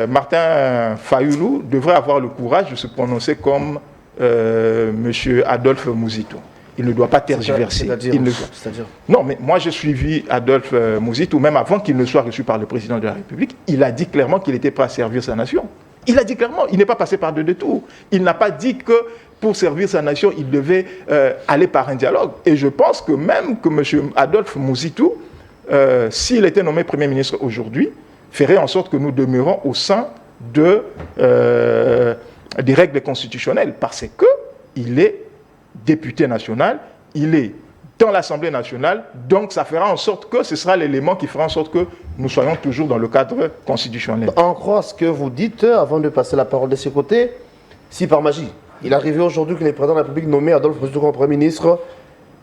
Martin Fayoulou devrait avoir le courage de se prononcer comme M. Adolphe Mouzitou. Il ne doit pas tergiverser. C'est-à-dire Non, mais moi j'ai suivi Adolphe Mouzitou, même avant qu'il ne soit reçu par le président de la République. Il a dit clairement qu'il était prêt à servir sa nation. Il a dit clairement, il n'est pas passé par deux détours. Il n'a pas dit que pour servir sa nation, il devait aller par un dialogue. Et je pense que même que M. Adolphe Mouzitou, s'il était nommé Premier ministre aujourd'hui, ferait en sorte que nous demeurons au sein des règles constitutionnelles, parce qu'il est député national, il est dans l'Assemblée nationale, donc ça fera en sorte que ce sera l'élément qui fera en sorte que nous soyons toujours dans le cadre constitutionnel. En croit ce que vous dites, avant de passer la parole de ce côté, si par magie, il arrivait aujourd'hui que le président de la République nommé Adolphe Mouzitou comme Premier ministre,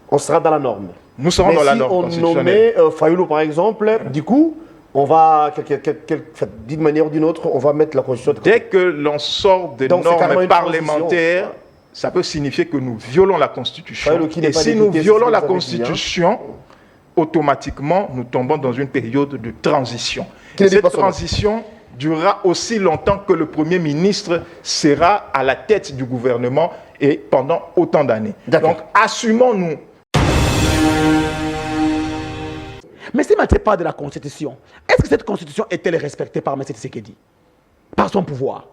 on sera dans la norme. Nous serons dans la norme constitutionnelle. Si on nommait Fayoulou par exemple, du coup, on va, d'une manière ou d'une autre, on va mettre la Constitution. Dès que l'on sort des normes parlementaires, ça peut signifier que nous violons la Constitution. Et si nous violons la Constitution, automatiquement, nous tombons dans une période de transition. Et cette transition durera aussi longtemps que le Premier ministre sera à la tête du gouvernement et pendant autant d'années. Donc, assumons-nous. Mais si on ne pas de la Constitution, est-ce que cette Constitution est-elle respectée par M. Tshisekedi? Par son pouvoir?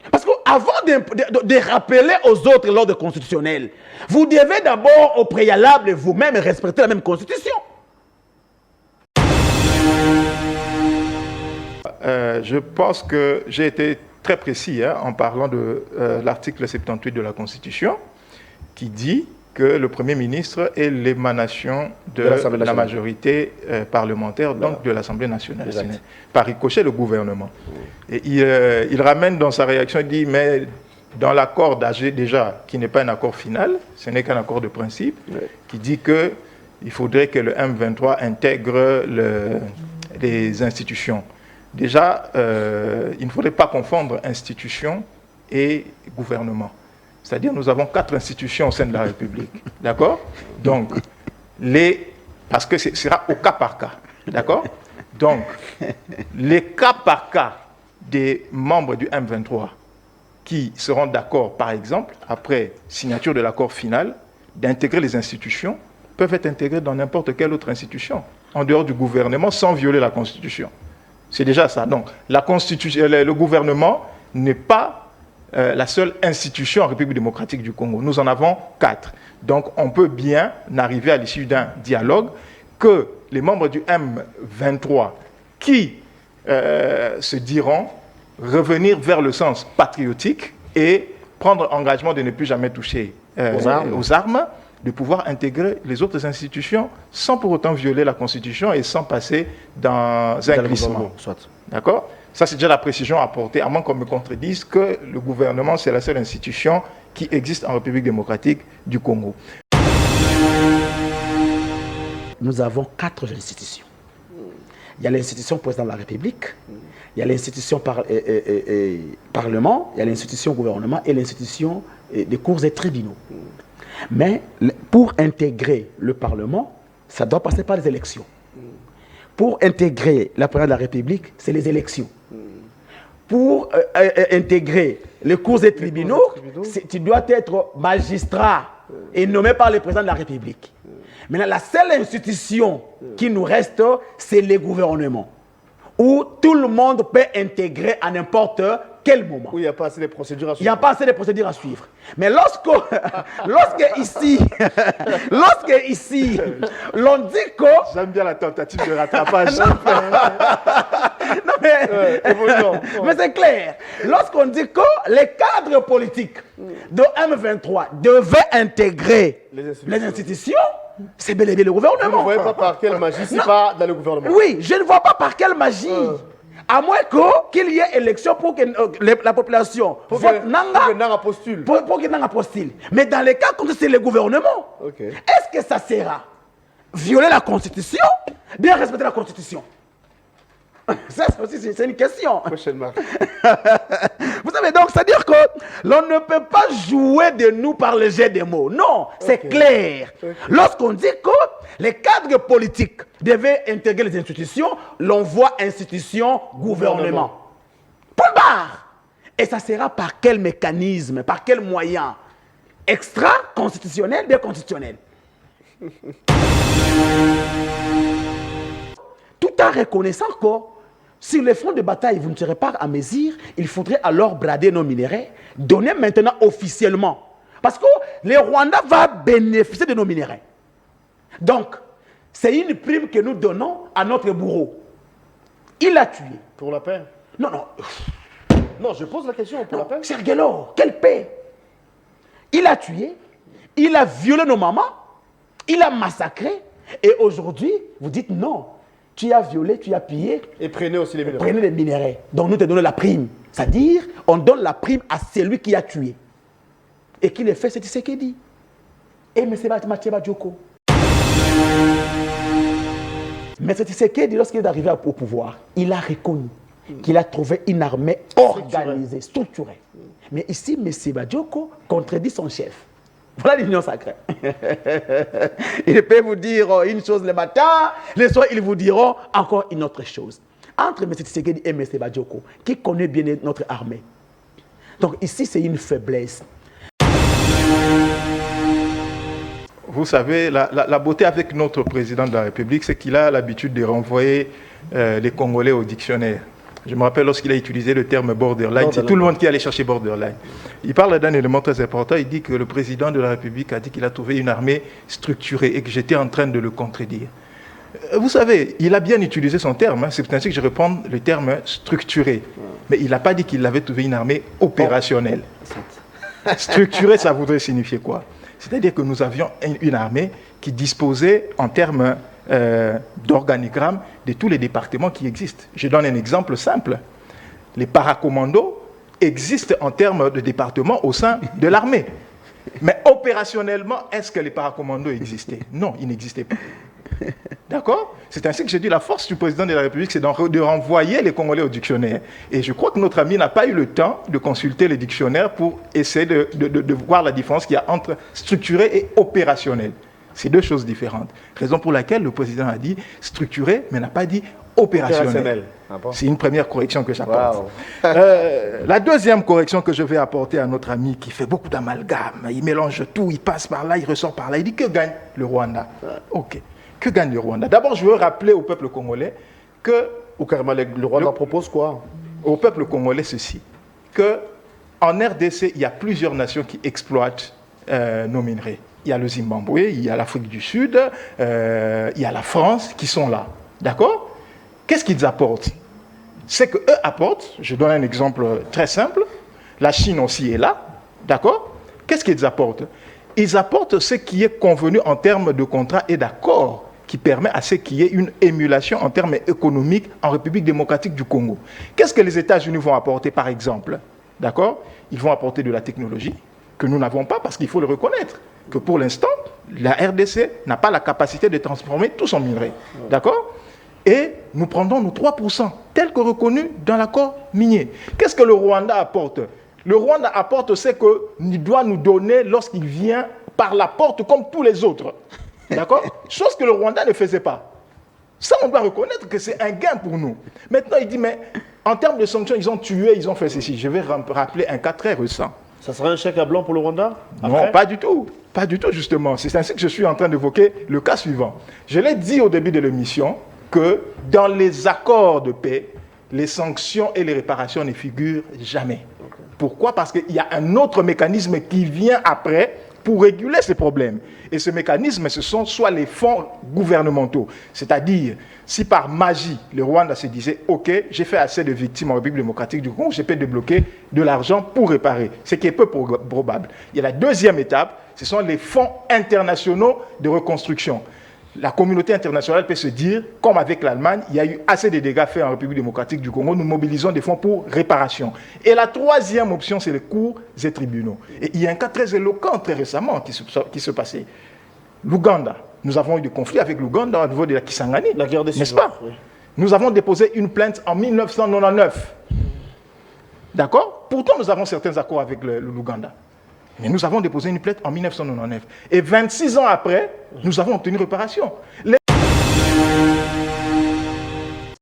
Parce qu'avant de rappeler aux autres l'ordre constitutionnel, vous devez d'abord, au préalable, vous-même respecter la même Constitution. Je pense que j'ai été très précis en parlant de l'article 78 de la Constitution qui dit que le Premier ministre est l'émanation de la majorité parlementaire, donc de l'Assemblée nationale. Par ricochet, le gouvernement. Et il ramène dans sa réaction, il dit, mais dans l'accord d'AG déjà, qui n'est pas un accord final, ce n'est qu'un accord de principe, qui dit qu'il faudrait que le M23 intègre les institutions. Déjà, il ne faudrait pas confondre institution et gouvernement. C'est-à-dire, nous avons 4 institutions au sein de la République. D'accord? Donc, parce que ce sera au cas par cas. D'accord? Donc, les cas par cas des membres du M23 qui seront d'accord, par exemple, après signature de l'accord final, d'intégrer les institutions, peuvent être intégrés dans n'importe quelle autre institution, en dehors du gouvernement, sans violer la Constitution. C'est déjà ça. Donc, le gouvernement n'est pas la seule institution en République démocratique du Congo. Nous en avons 4. Donc, on peut bien arriver à l'issue d'un dialogue que les membres du M23 qui se diront revenir vers le sens patriotique et prendre engagement de ne plus jamais toucher aux armes, de pouvoir intégrer les autres institutions sans pour autant violer la Constitution et sans passer dans un glissement. D'accord? Ça, c'est déjà la précision à apporter, à moins qu'on me contredise que le gouvernement, c'est la seule institution qui existe en République démocratique du Congo. Nous avons 4 institutions. Il y a l'institution président de la République, il y a l'institution Parlement, il y a l'institution gouvernement et l'institution des cours et tribunaux. Mais pour intégrer le Parlement, ça doit passer par les élections. Pour intégrer la présidence de la République, c'est les élections. Pour intégrer les cours et tribunaux, tu dois être magistrat et nommé par le président de la République. Maintenant, la seule institution qui nous reste, c'est le gouvernement, où tout le monde peut intégrer à n'importe quel moment. Oui, il n'y a pas assez de procédures à suivre. Il n'y a pas assez de procédures à suivre. Mais lorsque ici, l'on dit que... J'aime bien la tentative de rattrapage. Non, mais c'est clair. Lorsqu'on dit que les cadres politiques de M23 devaient intégrer les institutions, c'est bel et bien le gouvernement. Vous ne voyez pas par quelle magie, c'est pas dans le gouvernement. Oui, je ne vois pas par quelle magie. À moins qu'il y ait élection pour que la population vote Nanga postule. Pour que Nanga postule. Mais dans les cas comme c'est le gouvernement, est-ce que ça sera violer la Constitution, bien respecter la Constitution? Ça aussi, c'est une question. Prochaine marque. Vous savez, donc c'est-à-dire que l'on ne peut pas jouer de nous par le jet des mots. Non, c'est clair. Lorsqu'on dit que les cadres politiques devaient intégrer les institutions, l'on voit institution, gouvernement. Point barre. Et ça sera par quel mécanisme, par quel moyen? Extra-constitutionnel, déconstitutionnel. Tout en reconnaissant que sur les fronts de bataille, vous ne serez pas à mesure, il faudrait alors brader nos minéraux, donner maintenant officiellement. Parce que le Rwanda va bénéficier de nos minéraux. Donc, c'est une prime que nous donnons à notre bourreau. Il a tué. Pour la paix? Non, non. Non, je pose la question pour la paix. Sergelo, quelle paix? Il a tué, il a violé nos mamans, il a massacré, et aujourd'hui, vous dites non. Tu as violé, tu as pillé. Et prenez aussi les minéraux. Prenez les minéraux. Donc nous te donnons la prime. C'est-à-dire, on donne la prime à celui qui a tué. Et qui le fait, c'est ce qu'il dit. Et M. Mathieu Badjoko. Mais c'est ce qu'il dit lorsqu'il est arrivé au pouvoir. Il a reconnu qu'il a trouvé une armée organisée, structurée. Mais ici, M. Badjoko contredit son chef. Voilà l'union sacrée. Il peut vous dire une chose le matin, le soir, ils vous diront encore une autre chose. Entre M. Tshisekedi et M. Badjoko, qui connaît bien notre armée. Donc ici, c'est une faiblesse. Vous savez, la beauté avec notre président de la République, c'est qu'il a l'habitude de renvoyer les Congolais au dictionnaire. Je me rappelle lorsqu'il a utilisé le terme borderline, c'est tout le monde qui allait chercher borderline. Il parle d'un élément très important, il dit que le président de la République a dit qu'il a trouvé une armée structurée et que j'étais en train de le contredire. Vous savez, il a bien utilisé son terme, c'est ainsi que je reprends le terme structuré. Mais il n'a pas dit qu'il avait trouvé une armée opérationnelle. Structuré, ça voudrait signifier quoi? C'est-à-dire que nous avions une armée qui disposait en termes d'organigramme de tous les départements qui existent. Je donne un exemple simple. Les paracommandos existent en termes de départements au sein de l'armée. Mais opérationnellement, est-ce que les paracommandos existaient? Non, ils n'existaient pas. D'accord? C'est ainsi que j'ai dit la force du président de la République, c'est de renvoyer les Congolais au dictionnaire. Et je crois que notre ami n'a pas eu le temps de consulter les dictionnaires pour essayer de voir la différence qu'il y a entre structuré et opérationnel. C'est deux choses différentes. Raison pour laquelle le président a dit structuré, mais n'a pas dit opérationnel. Ah bon? C'est une première correction que j'apporte. Wow. La deuxième correction que je vais apporter à notre ami qui fait beaucoup d'amalgame, il mélange tout, il passe par là, il ressort par là, il dit que gagne le Rwanda. Ok. Que gagne le Rwanda? D'abord, je veux rappeler au peuple congolais que... Ou carrément, le Rwanda propose quoi? Au peuple congolais, ceci. Qu'en RDC, il y a plusieurs nations qui exploitent nos minerais. Il y a le Zimbabwe, il y a l'Afrique du Sud, il y a la France qui sont là. D'accord? Qu'est-ce qu'ils apportent? C'est qu'eux apportent, je donne un exemple très simple, la Chine aussi est là. D'accord? Qu'est-ce qu'ils apportent? Ils apportent ce qui est convenu en termes de contrat et d'accord, qui permet à ce qu'il y ait une émulation en termes économiques en République démocratique du Congo. Qu'est-ce que les États-Unis vont apporter, par exemple? D'accord? Ils vont apporter de la technologie que nous n'avons pas, parce qu'il faut le reconnaître, que pour l'instant, la RDC n'a pas la capacité de transformer tout son minerai. D'accord? Et nous prendrons nos 3%, tels que reconnus dans l'accord minier. Qu'est-ce que le Rwanda apporte? Le Rwanda apporte ce qu'il doit nous donner lorsqu'il vient par la porte comme tous les autres. D'accord? Chose que le Rwanda ne faisait pas. Ça, on doit reconnaître que c'est un gain pour nous. Maintenant, il dit, mais en termes de sanctions, ils ont tué, ils ont fait ceci. Je vais rappeler un cas très récent. Ça sera un chèque à blanc pour le Rwanda? Après? Non, pas du tout. Pas du tout, justement. C'est ainsi que je suis en train d'évoquer le cas suivant. Je l'ai dit au début de l'émission que dans les accords de paix, les sanctions et les réparations ne figurent jamais. Pourquoi? Parce qu'il y a un autre mécanisme qui vient après pour réguler ces problèmes. Et ce mécanisme, ce sont soit les fonds gouvernementaux. C'est-à-dire, si par magie, le Rwanda se disait « Ok, j'ai fait assez de victimes en République démocratique du Congo, je peux débloquer de l'argent pour réparer ». Ce qui est peu probable. Il y a la deuxième étape, ce sont les fonds internationaux de reconstruction. La communauté internationale peut se dire, comme avec l'Allemagne, il y a eu assez de dégâts faits en République démocratique du Congo, nous mobilisons des fonds pour réparation. Et la troisième option, c'est les cours et tribunaux. Et il y a un cas très éloquent, très récemment, qui se passait. L'Ouganda. Nous avons eu des conflits avec l'Ouganda au niveau de la Kisangani, la guerre des n'est-ce pas? Oui. Nous avons déposé une plainte en 1999. D'accord? Pourtant, nous avons certains accords avec l'Ouganda. Mais nous avons déposé une plainte en 1999. Et 26 ans après, nous avons obtenu réparation.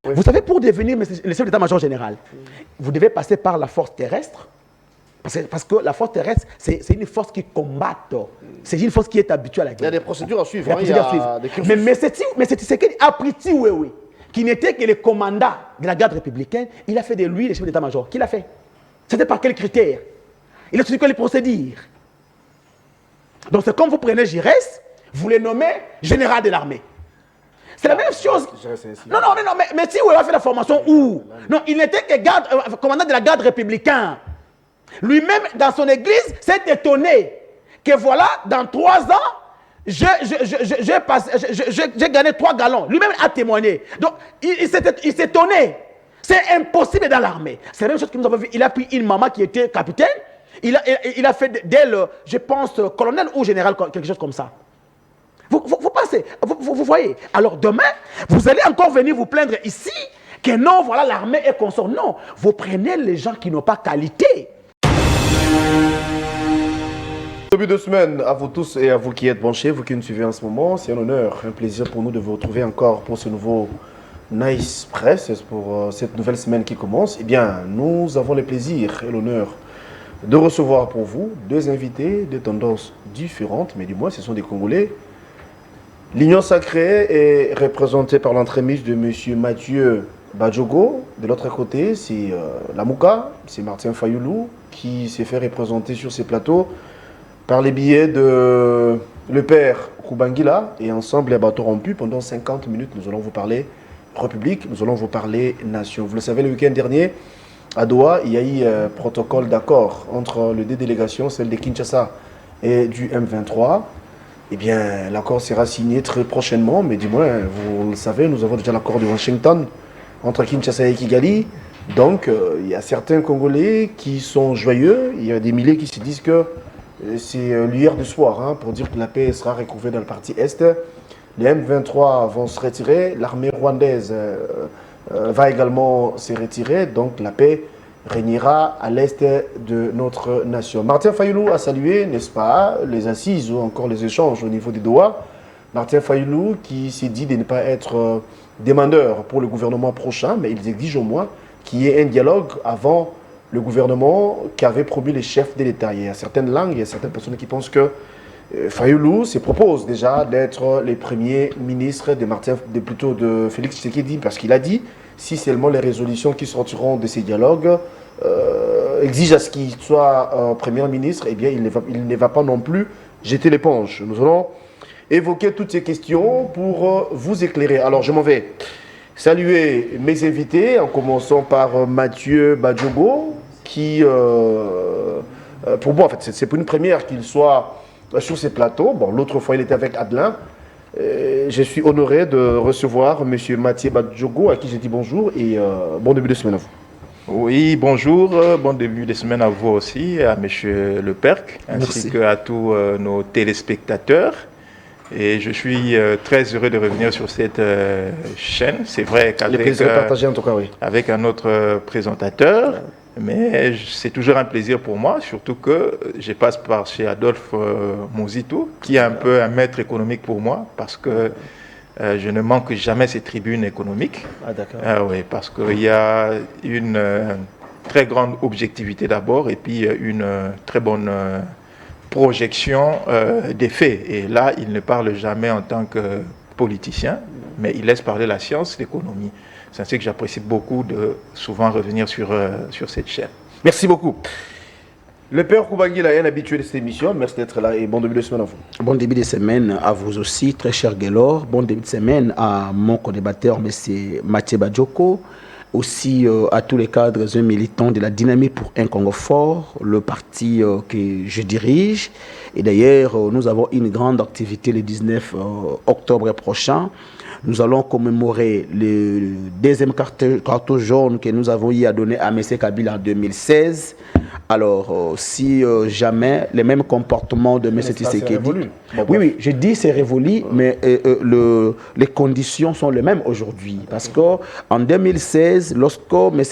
Vous savez, pour devenir le chef d'état-major général, vous devez passer par la force terrestre. Parce que la force terrestre, c'est une force qui combat. C'est une force qui est habituée à la guerre. Il y a des procédures à suivre. Il y a des procédures à suivre. Mais c'est Tshisekedi Apriti Wewe, qui n'était que le commandant de la garde républicaine, il a fait de lui le chef d'état-major. Qui l'a fait? C'était par quels critères? Il a suivi les procédures. Donc c'est comme vous prenez Giresse, vous le nommez général de l'armée. C'est la même chose. Non, mais si Wewe a fait la formation où? Non, il n'était que commandant de la garde républicaine. Lui-même, dans son église, s'est étonné que voilà, dans 3 ans, j'ai gagné 3 gallons. Lui-même a témoigné. Donc, il s'est étonné. C'est impossible dans l'armée. C'est la même chose que nous avons vu. Il a pris une maman qui était capitaine. Il a fait d'elle, je pense, colonel ou général, quelque chose comme ça. Vous pensez, vous voyez. Alors demain, vous allez encore venir vous plaindre ici que non, voilà, l'armée est consort. Non, vous prenez les gens qui n'ont pas qualité. Début de semaine à vous tous et à vous qui êtes branchés, vous qui nous suivez en ce moment. C'est un honneur, un plaisir pour nous de vous retrouver encore pour ce nouveau Nice Press, pour cette nouvelle semaine qui commence. Eh bien, nous avons le plaisir et l'honneur de recevoir pour vous 2 invités de tendances différentes, mais du moins ce sont des Congolais. L'Union Sacrée est représentée par l'entremise de M. Mathieu Badjogo. De l'autre côté, c'est la Mouka, c'est Martin Fayoulou qui s'est fait représenter sur ces plateaux par les billets de le père Koubangila. Et ensemble, les bateaux rompus, pendant 50 minutes, nous allons vous parler République, nous allons vous parler Nation. Vous le savez, le week-end dernier, à Doha, il y a eu un protocole d'accord entre les 2 délégations, celle de Kinshasa et du M23. Eh bien, l'accord sera signé très prochainement, mais du moins, vous le savez, nous avons déjà l'accord de Washington entre Kinshasa et Kigali. Donc, il y a certains Congolais qui sont joyeux, il y a des milliers qui se disent que c'est l'hier du soir, pour dire que la paix sera retrouvée dans le parti Est. Les M23 vont se retirer, l'armée rwandaise va également se retirer, donc la paix régnera à l'est de notre nation. Martin Fayoulou a salué, n'est-ce pas, les assises ou encore les échanges au niveau des Doha. Martin Fayoulou qui s'est dit de ne pas être demandeur pour le gouvernement prochain, mais ils exigent au moins qu'il y ait un dialogue avant le gouvernement qu'avaient promis les chefs de l'État. Il y a certaines langues, il y a certaines personnes qui pensent que Fayoulou se propose déjà d'être les premiers ministres de Félix Tshisekedi, parce qu'il a dit, si seulement les résolutions qui sortiront de ces dialogues exigent à ce qu'il soit premier ministre, eh bien il ne va pas non plus jeter l'éponge. Nous allons évoquer toutes ces questions pour vous éclairer. Alors je m'en vais saluer mes invités, en commençant par Mathieu Badjogo, qui, pour moi, en fait, c'est pour une première qu'il soit sur ces plateaux. Bon, l'autre fois, il était avec Adelin. Je suis honoré de recevoir M. Mathieu Badjogo, à qui j'ai dit bonjour et bon début de semaine à vous. Oui, bonjour, bon début de semaine à vous aussi, à M. Leperc, ainsi qu'à tous nos téléspectateurs. Et je suis très heureux de revenir sur cette chaîne. C'est vrai qu'avec un autre présentateur, mais c'est toujours un plaisir pour moi, surtout que je passe par chez Adolphe Mozito, qui est un peu un maître économique pour moi, parce que je ne manque jamais ces tribunes économiques. Ah d'accord. Oui, parce qu'il y a une très grande objectivité d'abord, et puis une très bonne projection des faits. Et là, il ne parle jamais en tant que politicien, mais il laisse parler la science, l'économie. C'est ainsi que j'apprécie beaucoup de souvent revenir sur cette chaîne. Merci beaucoup. Le père Koubangila est un habitué de cette émission. Merci d'être là et bon début de semaine à vous. Bon début de semaine à vous aussi, très cher Guélor. Bon début de semaine à mon co-débatteur, M. Mathieu Badjogo. Aussi à tous les cadres et militants de la Dynamique pour un Congo fort, le parti que je dirige. Et d'ailleurs, nous avons une grande activité le 19 octobre prochain. Nous allons commémorer le deuxième carton jaune que nous avons eu à donner à M. Kabila en 2016 Alors, si jamais les mêmes comportements de M. Tshisekedi... Oui, je dis c'est révolu, mais les conditions sont les mêmes aujourd'hui. Parce qu'en 2016, lorsque M.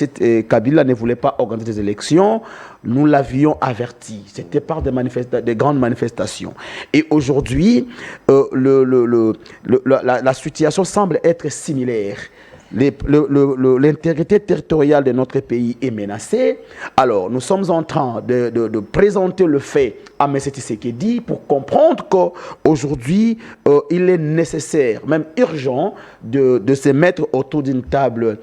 Kabila ne voulait pas organiser des élections, nous l'avions averti. C'était par des grandes manifestations. Et aujourd'hui, la situation semble être similaire. L'intégrité territoriale de notre pays est menacée. Alors, nous sommes en train de présenter le fait à M. Tshisekedi pour comprendre qu'aujourd'hui, il est nécessaire, même urgent, de se mettre autour d'une table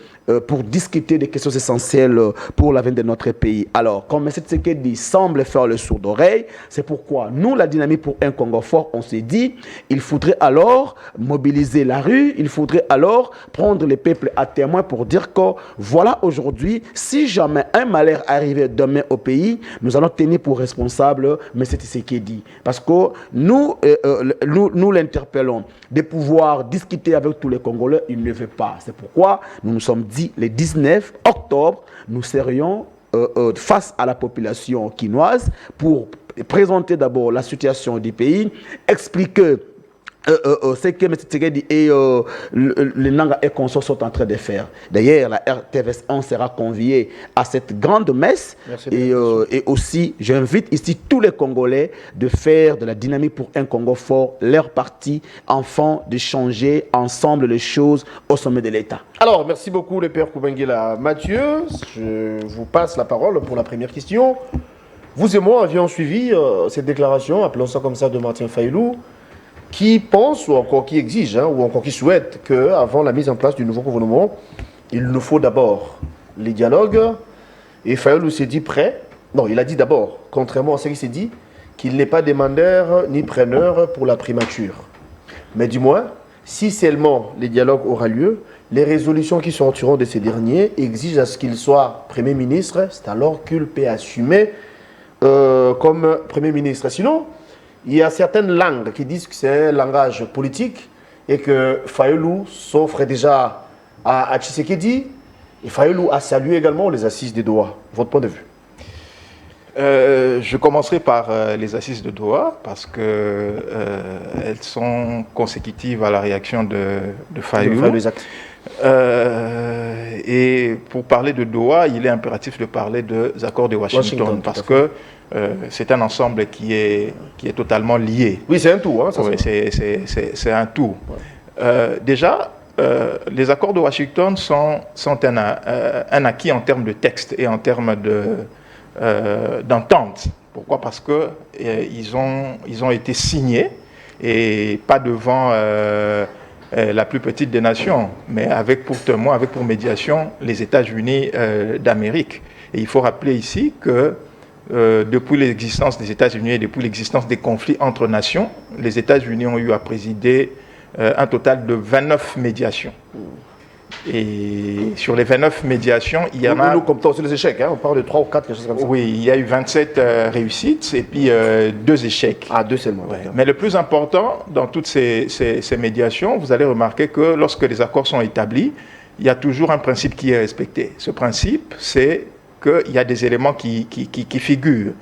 pour discuter des questions essentielles pour l'avenir de notre pays. Alors, comme M. Tshisekedi semble faire le sourd d'oreille, c'est pourquoi nous, la Dynamique pour un Congo fort, on s'est dit, il faudrait alors mobiliser la rue, il faudrait alors prendre les peuples à témoin pour dire que voilà, aujourd'hui, si jamais un malheur arrivait demain au pays, nous allons tenir pour responsable M. Tshisekedi. Parce que nous l'interpellons de pouvoir discuter avec tous les Congolais, il ne veut pas. C'est pourquoi nous nous sommes dit, le 19 octobre, nous serions face à la population quinoise pour présenter d'abord la situation du pays, expliquer ce que M. Tshisekedi et le Nanga et consorts sont en train de faire. D'ailleurs, la RTVS 1 sera conviée à cette grande messe. Et aussi, j'invite ici tous les Congolais de faire de la Dynamique pour un Congo fort leur parti, afin de changer ensemble les choses au sommet de l'État. Alors, merci beaucoup, le père Koubengela Mathieu. Je vous passe la parole pour la première question. Vous et moi avions suivi cette déclaration, appelons ça comme ça, de Martin Fayulu, qui pense, ou encore qui exige, ou encore qui souhaite qu'avant la mise en place du nouveau gouvernement, il nous faut d'abord les dialogues. Et Fayulu s'est dit prêt. Non, il a dit d'abord, contrairement à ce qu'il s'est dit, qu'il n'est pas demandeur ni preneur pour la primature. Mais du moins, si seulement les dialogues auront lieu, les résolutions qui sortiront de ces derniers exigent à ce qu'il soit Premier ministre. C'est alors qu'il peut assumer comme Premier ministre. Sinon, il y a certaines langues qui disent que c'est un langage politique et que Fayulu s'offre déjà à Tshisekedi. Et Fayulu a salué également les assises de Doha. Votre point de vue? Je commencerai par les assises de Doha parce que elles sont consécutives à la réaction de Fayulu. Et pour parler de Doha, il est impératif de parler des accords de Washington parce que c'est un ensemble qui est totalement lié. Oui, c'est un tout. Hein, oui, c'est un tout. Ouais. Déjà, les accords de Washington sont un acquis en termes de texte et en termes d'entente. Pourquoi? Parce qu'ils ont été signés et pas devant la plus petite des nations, mais avec pour témoin, avec pour médiation les États-Unis d'Amérique. Et il faut rappeler ici que depuis l'existence des États-Unis et depuis l'existence des conflits entre nations, les États-Unis ont eu à présider un total de 29 médiations. Et sur les 29 médiations, il y en a... Nous comptons aussi les échecs, hein, on parle de 3 ou 4, quelque chose comme ça. Oui, il y a eu 27 réussites et puis 2 échecs. Ah, 2 seulement. Ouais. Mais le plus important, dans toutes ces médiations, vous allez remarquer que lorsque les accords sont établis, il y a toujours un principe qui est respecté. Ce principe, c'est qu'il y a des éléments qui figurent.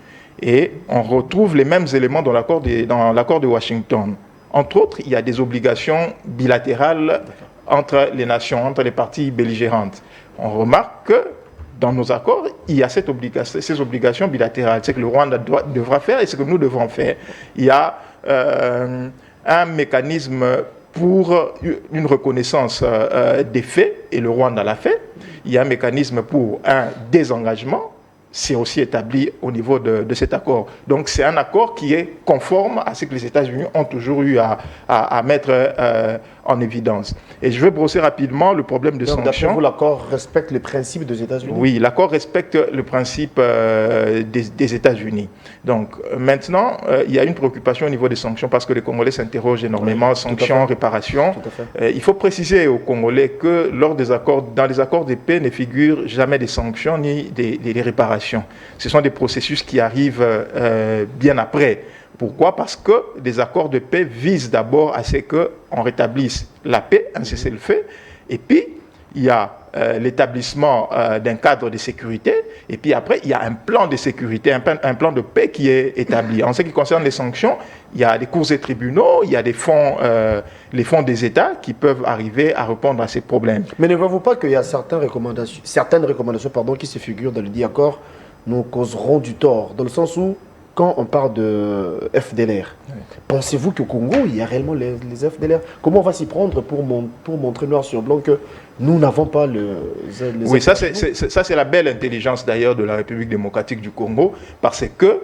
Et on retrouve les mêmes éléments dans l'accord de Washington. Entre autres, il y a des obligations bilatérales entre les nations, entre les parties belligérantes. On remarque que dans nos accords, il y a ces obligations bilatérales. C'est que le Rwanda devra faire et ce que nous devons faire. Il y a un mécanisme pour une reconnaissance des faits, et le Rwanda l'a fait. Il y a un mécanisme pour un désengagement, c'est aussi établi au niveau de cet accord. Donc c'est un accord qui est conforme à ce que les États-Unis ont toujours eu à mettre en évidence. Et je vais brosser rapidement le problème de sanctions. D'après vous, l'accord respecte les principes des États-Unis? Oui, l'accord respecte le principe des États-Unis. Donc maintenant, il y a une préoccupation au niveau des sanctions parce que les Congolais s'interrogent énormément, oui, sanctions, réparations. Il faut préciser aux Congolais que dans les accords de paix ne figurent jamais des sanctions ni des réparations. Ce sont des processus qui arrivent bien après. Pourquoi? Parce que les accords de paix visent d'abord à ce qu'on rétablisse la paix, un cessez-le-feu, et puis il y a l'établissement d'un cadre de sécurité, et puis après, il y a un plan de sécurité, un plan de paix qui est établi. En ce qui concerne les sanctions, il y a des cours et tribunaux, il y a des fonds, les fonds des États qui peuvent arriver à répondre à ces problèmes. Mais ne voyez-vous pas qu'il y a certaines recommandations qui se figurent dans le dit accord nous causeront du tort, dans le sens où, quand on parle de FDLR, pensez-vous qu'au Congo, il y a réellement les FDLR? Comment on va s'y prendre pour montrer noir sur blanc que nous n'avons pas les oui, ça c'est la belle intelligence d'ailleurs de la République démocratique du Congo, parce que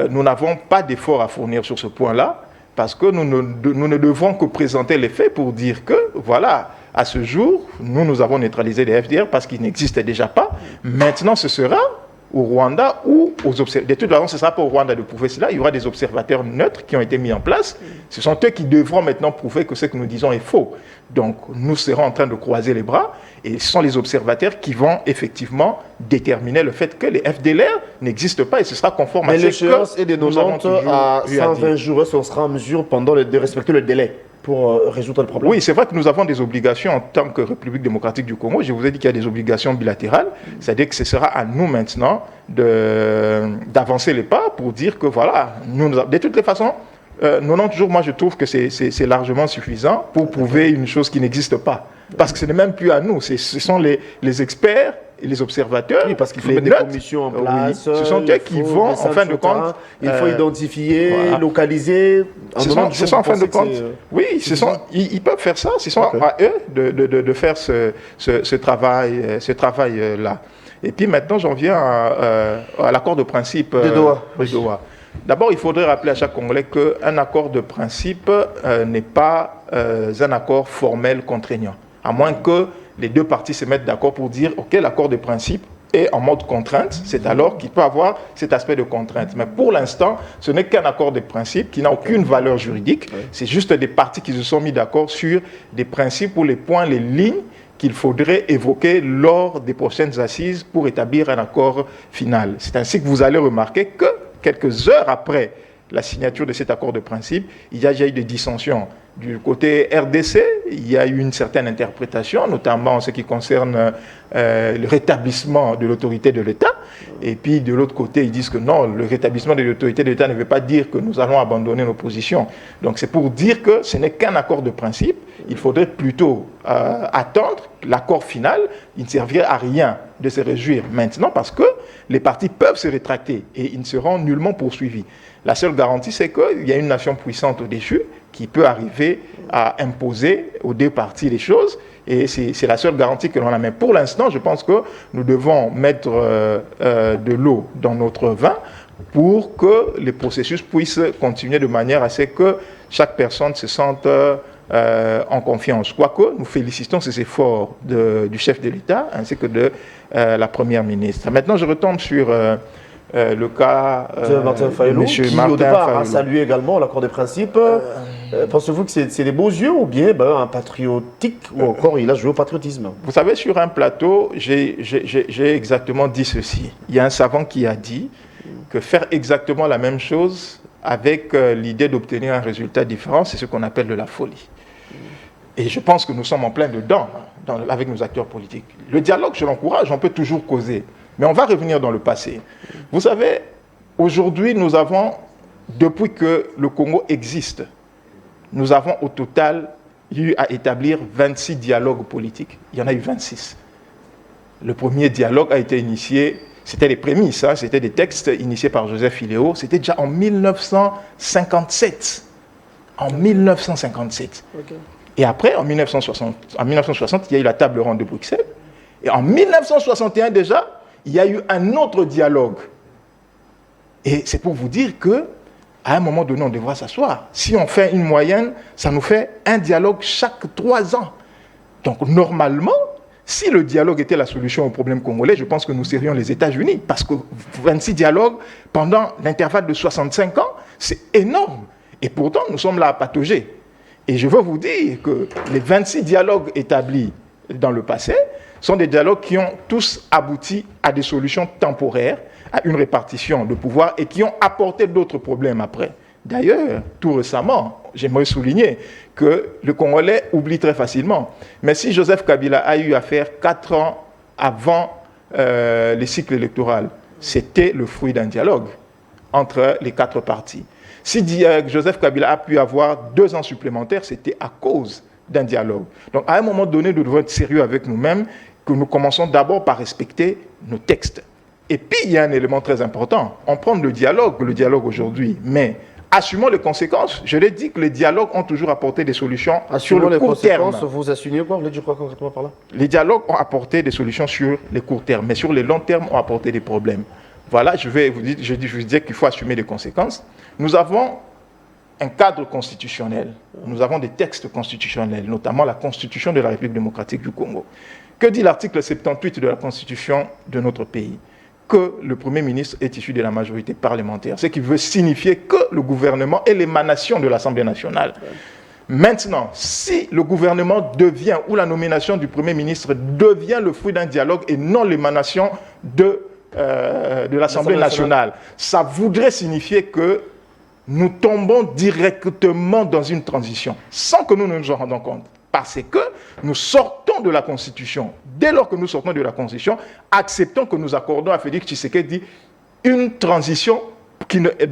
nous n'avons pas d'efforts à fournir sur ce point-là, parce que nous ne devons que présenter les faits pour dire que, voilà, à ce jour, nous avons neutralisé les FDLR parce qu'ils n'existaient déjà pas. Maintenant, ce sera au Rwanda ou aux observateurs. De toute façon, ce ne sera pas au Rwanda de prouver cela. Il y aura des observateurs neutres qui ont été mis en place. Ce sont eux qui devront maintenant prouver que ce que nous disons est faux. Donc, nous serons en train de croiser les bras et ce sont les observateurs qui vont effectivement déterminer le fait que les FDLR n'existent pas et ce sera conforme à ce que l'échéance est de 90 à 120 jours. Est-ce qu'on sera en mesure de respecter le délai pour résoudre le problème? Oui, c'est vrai que nous avons des obligations en tant que République démocratique du Congo. Je vous ai dit qu'il y a des obligations bilatérales. C'est-à-dire que ce sera à nous maintenant d'avancer les pas pour dire que voilà, de toutes les façons, 90 jours, moi je trouve que c'est largement suffisant pour prouver une chose qui n'existe pas. Parce que ce n'est même plus à nous, ce sont les experts et les observateurs. Oui, parce qu'il faut mettre des commissions en place. Oui, ce sont eux qui vont, en fin de compte... Il faut identifier, localiser... Ce sont en fin de compte... Oui, ils peuvent faire ça. Ce sont à eux de faire ce travail-là. Et puis maintenant, j'en viens à l'accord de principe de Doha. D'abord, il faudrait rappeler à chaque Congolais qu'un accord de principe n'est pas un accord formel contraignant. À moins que les deux parties se mettent d'accord pour dire « Ok, l'accord de principe est en mode contrainte », c'est alors qu'il peut avoir cet aspect de contrainte. Mais pour l'instant, ce n'est qu'un accord de principe qui n'a aucune valeur juridique. C'est juste des parties qui se sont mis d'accord sur des principes ou les points, les lignes qu'il faudrait évoquer lors des prochaines assises pour établir un accord final. C'est ainsi que vous allez remarquer que quelques heures après la signature de cet accord de principe, il y a déjà eu des dissensions. Du côté RDC, il y a eu une certaine interprétation, notamment en ce qui concerne le rétablissement de l'autorité de l'État. Et puis de l'autre côté, ils disent que non, le rétablissement de l'autorité de l'État ne veut pas dire que nous allons abandonner nos positions. Donc c'est pour dire que ce n'est qu'un accord de principe. Il faudrait plutôt attendre l'accord final. Il ne servirait à rien de se réjouir maintenant parce que les partis peuvent se rétracter et ils ne seront nullement poursuivis. La seule garantie, c'est qu'il y a une nation puissante au-dessus qui peut arriver à imposer aux deux parties les choses. Et c'est la seule garantie que l'on a. Mais pour l'instant, je pense que nous devons mettre de l'eau dans notre vin pour que les processus puissent continuer de manière à ce que chaque personne se sente en confiance. Quoique, nous félicitons ces efforts du chef de l'État ainsi que de la Première ministre. Maintenant, je retombe sur... le cas de Martin Fayulu, qui au départ a salué également l'accord de principe. Pensez-vous que c'est des beaux yeux ou bien un patriotique ou encore il a joué au patriotisme? Vous savez, sur un plateau, j'ai exactement dit ceci. Il y a un savant qui a dit que faire exactement la même chose avec l'idée d'obtenir un résultat différent, c'est ce qu'on appelle de la folie. Et je pense que nous sommes en plein dedans avec nos acteurs politiques. Le dialogue, je l'encourage, on peut toujours causer. Mais on va revenir dans le passé. Vous savez, aujourd'hui, nous avons, depuis que le Congo existe, nous avons au total eu à établir 26 dialogues politiques. Il y en a eu 26. Le premier dialogue a été initié, c'était les prémices, c'était des textes initiés par Joseph Filéo, c'était déjà en 1957. En 1957. Okay. Et après, en 1960, il y a eu la table ronde de Bruxelles. Et en 1961 déjà, il y a eu un autre dialogue. Et c'est pour vous dire que, à un moment donné, on devra s'asseoir. Si on fait une moyenne, ça nous fait un dialogue chaque 3 ans. Donc, normalement, si le dialogue était la solution au problème congolais, je pense que nous serions les États-Unis. Parce que 26 dialogues pendant l'intervalle de 65 ans, c'est énorme. Et pourtant, nous sommes là à patauger. Et je veux vous dire que les 26 dialogues établis dans le passé sont des dialogues qui ont tous abouti à des solutions temporaires, à une répartition de pouvoir et qui ont apporté d'autres problèmes après. D'ailleurs, tout récemment, j'aimerais souligner que le Congolais oublie très facilement. Mais si Joseph Kabila a eu à faire 4 ans avant le cycle électoral, c'était le fruit d'un dialogue entre les 4 partis. Si Joseph Kabila a pu avoir 2 ans supplémentaires, c'était à cause d'un dialogue. Donc, à un moment donné, nous devons être sérieux avec nous-mêmes, que nous commençons d'abord par respecter nos textes. Et puis, il y a un élément très important. On prend le dialogue aujourd'hui, mais assumons les conséquences. Je l'ai dit que les dialogues ont toujours apporté des solutions sur le court terme. Vous assumez quoi? Vous voulez dire quoi concrètement par là? Les dialogues ont apporté des solutions sur les courts termes, mais sur les longs termes ont apporté des problèmes. Voilà, je vous dis qu'il faut assumer les conséquences. Nous avons un cadre constitutionnel, nous avons des textes constitutionnels, notamment la Constitution de la République démocratique du Congo. Que dit l'article 78 de la Constitution de notre pays? Que le Premier ministre est issu de la majorité parlementaire, ce qui veut signifier que le gouvernement est l'émanation de l'Assemblée nationale. Maintenant, si le gouvernement devient, ou la nomination du Premier ministre devient le fruit d'un dialogue et non l'émanation de l'Assemblée nationale, ça voudrait signifier que nous tombons directement dans une transition, sans que nous ne nous en rendons compte. Parce que nous sortons de la Constitution. Dès lors que nous sortons de la Constitution, acceptons que nous accordons à Félix Tshisekedi une transition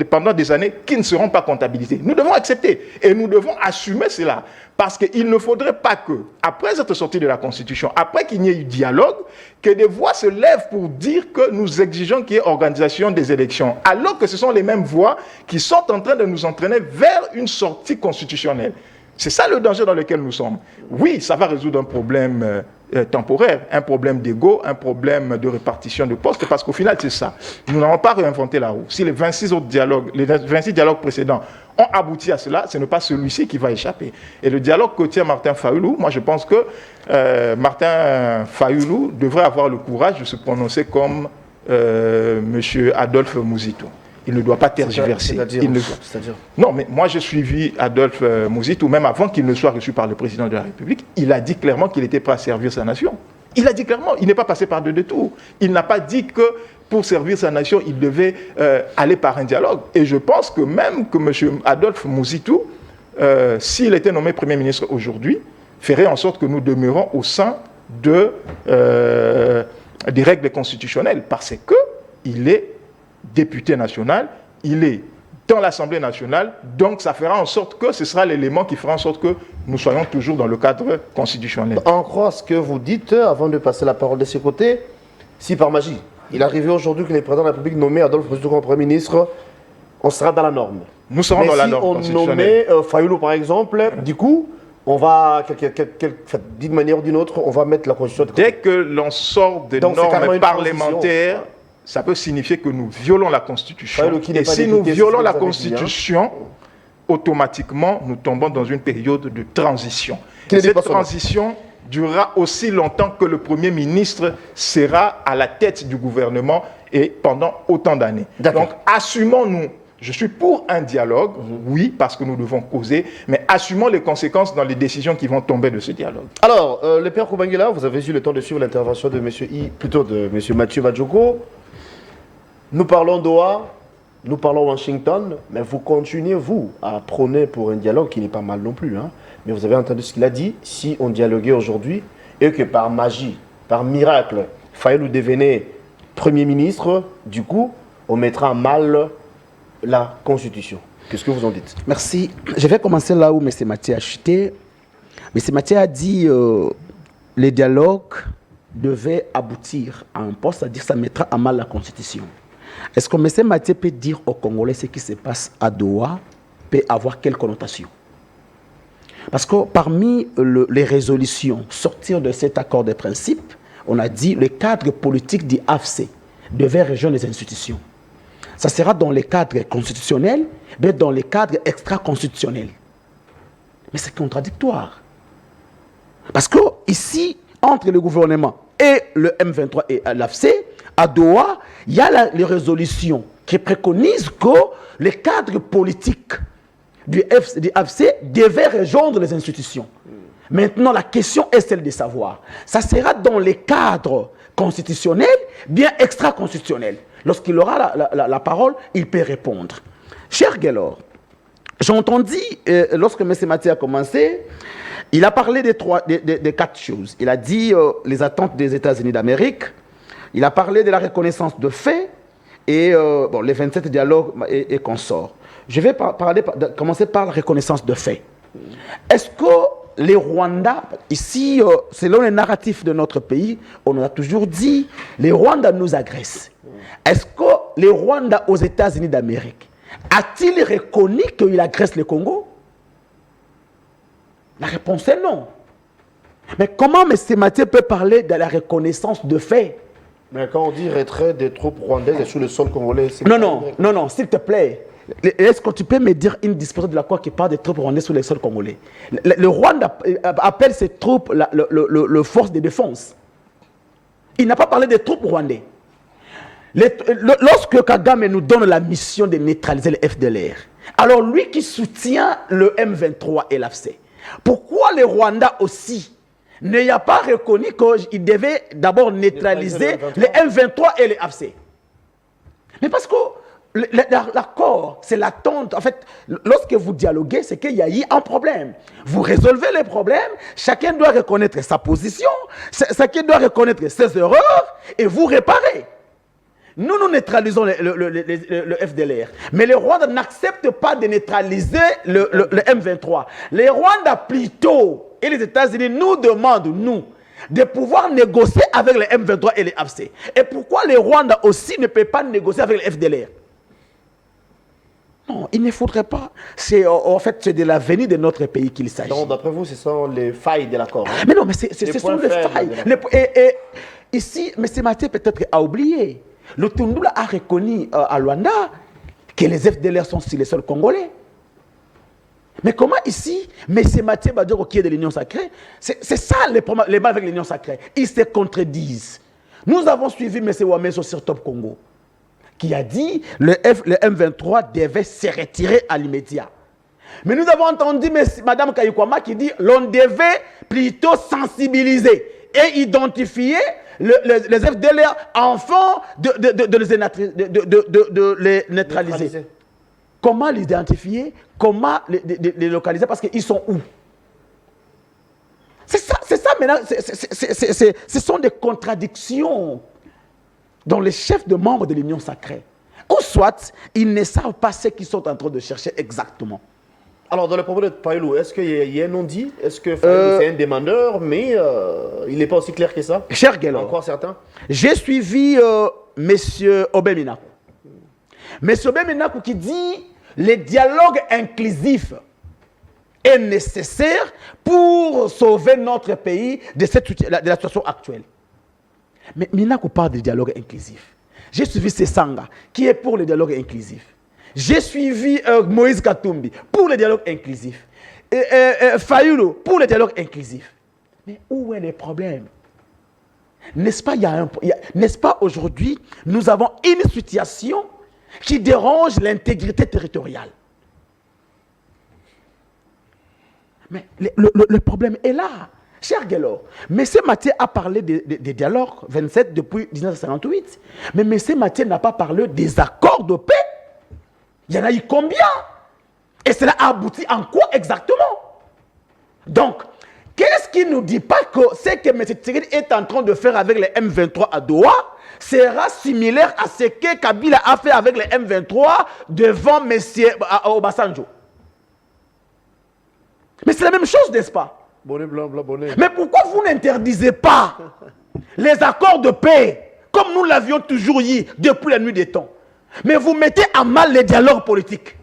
pendant des années qui ne seront pas comptabilisées. Nous devons accepter et nous devons assumer cela. Parce qu'il ne faudrait pas que, après être sortis de la Constitution, après qu'il n'y ait eu dialogue, que des voix se lèvent pour dire que nous exigeons qu'il y ait organisation des élections, alors que ce sont les mêmes voix qui sont en train de nous entraîner vers une sortie constitutionnelle. C'est ça le danger dans lequel nous sommes. Oui, ça va résoudre un problème temporaire, un problème d'ego, un problème de répartition de postes, parce qu'au final, c'est ça. Nous n'avons pas réinventé la roue. Si les 26 dialogues précédents ont abouti à cela, ce n'est pas celui-ci qui va échapper. Et le dialogue que tient Martin Fayulu, moi je pense que Martin Fayulu devrait avoir le courage de se prononcer comme M. Adolphe Muzitu. Il ne doit pas tergiverser. C'est-à-dire Non, mais moi j'ai suivi Adolphe Muzitu, même avant qu'il ne soit reçu par le président de la République. Il a dit clairement qu'il était prêt à servir sa nation. Il a dit clairement, il n'est pas passé par deux détours. Il n'a pas dit que pour servir sa nation, il devait aller par un dialogue. Et je pense que même que M. Adolphe Muzitu, s'il était nommé Premier ministre aujourd'hui, ferait en sorte que nous demeurons au sein des règles constitutionnelles, parce qu'il est député national, il est dans l'Assemblée nationale, donc ça fera en sorte que ce sera l'élément qui fera en sorte que nous soyons toujours dans le cadre constitutionnel. En croit ce que vous dites, avant de passer la parole de ce côté, si par magie, il arrivait aujourd'hui que le président de la République nommait Adolphe Muzitu comme Premier ministre, on sera dans la norme. Nous serons dans la norme constitutionnelle. Si on nommait Fayulu par exemple, du coup, on va, d'une manière ou d'une autre, on va mettre la Constitution de côté. Dès que l'on sort des normes parlementaires, ça peut signifier que nous violons la Constitution. Et si nous violons la Constitution, automatiquement, nous tombons dans une période de transition. Et cette transition durera aussi longtemps que le Premier ministre sera à la tête du gouvernement et pendant autant d'années. Donc, assumons-nous. Je suis pour un dialogue, oui, parce que nous devons causer, mais assumons les conséquences dans les décisions qui vont tomber de ce dialogue. Alors, le père Koubangela, vous avez eu le temps de suivre l'intervention de M. Mathieu Madjoko. Nous parlons Doha, nous parlons Washington, mais vous continuez, vous, à prôner pour un dialogue qui n'est pas mal non plus. Hein. Mais vous avez entendu ce qu'il a dit, si on dialoguait aujourd'hui et que par magie, par miracle, Fayulu devenait Premier ministre, du coup, on mettra en mal la Constitution. Qu'est-ce que vous en dites? Merci. Je vais commencer là où M. Mathieu a chuté. M. Mathieu a dit les dialogues devaient aboutir à un poste, c'est-à-dire que ça mettra à mal la Constitution. Est-ce que M. Mathieu peut dire aux Congolais ce qui se passe à Doha peut avoir quelle connotation? Parce que parmi les résolutions sortir de cet accord de principe, on a dit le cadre politique du AFC devait rejoindre les institutions. Ça sera dans les cadres constitutionnels, mais dans les cadres extra-constitutionnels. Mais c'est contradictoire. Parce que ici, entre le gouvernement et le M23 et l'AFC, à Doha, il y a les résolutions qui préconisent que les cadres politiques du AFC devaient rejoindre les institutions. Maintenant, la question est celle de savoir, ça sera dans les cadres constitutionnels, bien extra-constitutionnels. Lorsqu'il aura la parole, il peut répondre. Cher Guélor, j'ai entendu, lorsque M. Mathieu a commencé, il a parlé des 4 choses. Il a dit les attentes des États-Unis d'Amérique, il a parlé de la reconnaissance de faits et les 27 dialogues et consorts. Je vais commencer par la reconnaissance de faits. Est-ce que les Rwandais, ici, selon les narratifs de notre pays, on a toujours dit, les Rwandais nous agressent. Est-ce que les Rwandais aux États-Unis d'Amérique a-t-il reconnu qu'il agresse le Congo? La réponse est non. Mais comment M. Mathieu peut parler de la reconnaissance de faits? Mais quand on dit retrait des troupes rwandaises sur le sol congolais, c'est... Non, s'il te plaît. Est-ce que tu peux me dire une disposition de l'accord qui parle des troupes rwandaises sur le sol congolais? Le Rwanda appelle ces troupes le force de défense. Il n'a pas parlé des troupes rwandaises. Lorsque Kagame nous donne la mission de neutraliser le FDLR, alors lui qui soutient le M23 et l'AFC, pourquoi les Rwandais aussi n'a pas reconnu qu'il devait d'abord neutraliser les M23 et les AFC? Mais parce que l'accord, c'est l'attente. En fait, lorsque vous dialoguez, c'est qu'il y a eu un problème. Vous résolvez les problèmes, chacun doit reconnaître sa position, chacun doit reconnaître ses erreurs et vous réparez. Nous neutralisons le FDLR. Mais les Rwandais n'acceptent pas de neutraliser le M23. Les Rwandais plutôt, et les États-Unis nous demandent, nous, de pouvoir négocier avec les M23 et les AFC. Et pourquoi les Rwandais aussi ne peuvent pas négocier avec le FDLR? Non, il ne faudrait pas. En fait, c'est de l'avenir de notre pays qu'il s'agit. Donc, d'après vous, ce sont les failles de l'accord. Mais non, mais ce sont les failles. Et ici, M. Mathieu peut-être a oublié. Le Tundula a reconnu à Luanda que les FDLR sont sur les sols congolais. Mais comment ici, M. Mathieu Badjoko qui est de l'Union sacrée, c'est ça les mal avec l'Union sacrée. Ils se contredisent. Nous avons suivi M. Wameso sur Top Congo, qui a dit que le M23 devait se retirer à l'immédiat. Mais nous avons entendu Mme Kayikwama qui dit l'on devait plutôt sensibiliser et identifier les FDLR afin de les neutraliser. Comment les identifier? Comment les localiser? Parce qu'ils sont où? C'est ça maintenant. Ce sont des contradictions dans les chefs de membres de l'Union sacrée. Ou soit, ils ne savent pas ce qu'ils sont en train de chercher exactement. Alors, dans le problème de Fayulu, est-ce qu'il y a un non-dit? Est-ce que Fayulu, c'est un demandeur, mais il n'est pas aussi clair que ça? Cher Guélor, encore certains? J'ai suivi M. Obeminaku. M. Obeminaku qui dit le dialogue inclusif est nécessaire pour sauver notre pays de la situation actuelle. Mais Minaku parle de dialogue inclusif. J'ai suivi Sesanga, qui est pour le dialogue inclusif. J'ai suivi Moïse Katumbi pour le dialogue inclusif. Fayulu pour le dialogue inclusif. Mais où est le problème? N'est-ce pas, n'est-ce pas aujourd'hui, nous avons une situation qui dérange l'intégrité territoriale. Mais le problème est là. Cher Guélor, M. Mathieu a parlé des dialogues 27 depuis 1958. Mais M. Mathieu n'a pas parlé des accords de paix. Il y en a eu combien? Et cela a abouti en quoi exactement? Donc, qu'est-ce qui ne nous dit pas que ce que M. Tshisekedi est en train de faire avec les M23 à Doha sera similaire à ce que Kabila a fait avec les M23 devant M. Obasanjo? Mais c'est la même chose, n'est-ce pas? Bonnet blanc, blanc, bonnet. Mais pourquoi vous n'interdisez pas les accords de paix comme nous l'avions toujours eu depuis la nuit des temps? Mais vous mettez à mal les dialogues politiques.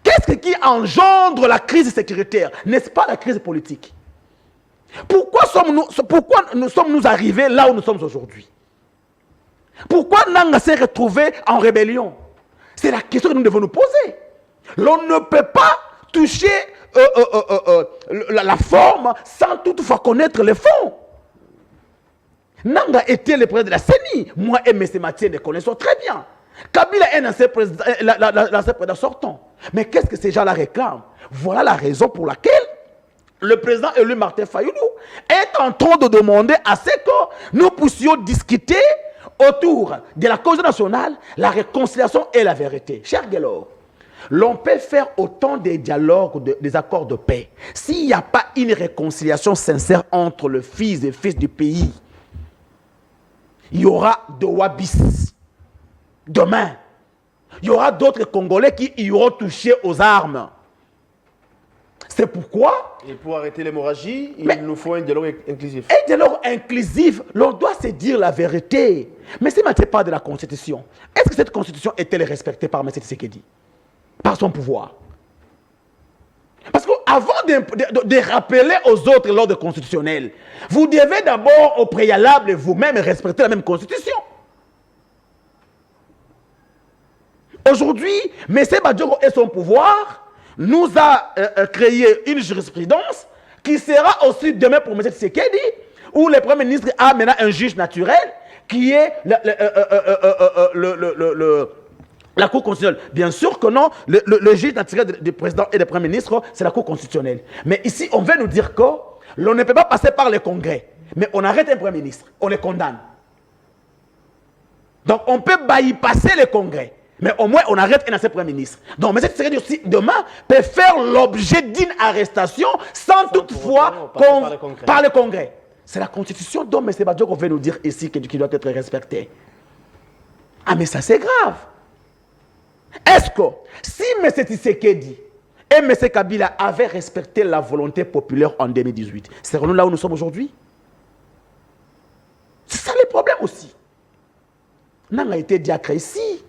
Qu'est-ce qui engendre la crise sécuritaire? N'est-ce pas la crise politique? Pourquoi nous sommes arrivés là où nous sommes aujourd'hui? Pourquoi Nanga s'est retrouvé en rébellion? C'est la question que nous devons nous poser. L'on ne peut pas toucher la forme sans toutefois connaître le fond. Nanga était le président de la CENI. Moi et M. Mathieu les connaissons très bien. Kabila est l'ancien président sortant. Mais qu'est-ce que ces gens-là réclament? Voilà la raison pour laquelle le président élu Martin Fayulu est en train de demander à ce que nous puissions discuter autour de la cause nationale, la réconciliation et la vérité. Cher Guélor, l'on peut faire autant des dialogues, des accords de paix. S'il n'y a pas une réconciliation sincère entre le fils et fils du pays, il y aura de Wabis. Demain, il y aura d'autres Congolais qui iront toucher aux armes. C'est pourquoi... Et pour arrêter l'hémorragie, il nous faut un dialogue inclusif. Un dialogue inclusif, l'on doit se dire la vérité. Mais si Maté parle de la Constitution, est-ce que cette Constitution est-elle respectée par M. Tshisekedi? Par son pouvoir? Parce qu'avant de rappeler aux autres l'ordre constitutionnel, vous devez d'abord, au préalable, vous-même respecter la même Constitution. Aujourd'hui, M. Badjogo et son pouvoir nous a créé une jurisprudence qui sera aussi demain pour M. Tshisekedi, où le Premier ministre a maintenant un juge naturel qui est la Cour constitutionnelle. Bien sûr que non, le juge naturel du président et du Premier ministre, c'est la Cour constitutionnelle. Mais ici, on veut nous dire que l'on ne peut pas passer par le Congrès, mais on arrête un Premier ministre, on le condamne. Donc on peut bypasser le Congrès. Mais au moins, on arrête un ancien Premier ministre. Donc, M. Tshisekedi aussi, demain, peut faire l'objet d'une arrestation sans toutefois par le Congrès. C'est la Constitution dont M. Badjogo veut nous dire ici qui doit être respectée. Ah, mais ça, c'est grave. Est-ce que si M. Tshisekedi et M. Kabila avaient respecté la volonté populaire en 2018, serons-nous là où nous sommes aujourd'hui? C'est ça le problème aussi. N'a été diacre ici.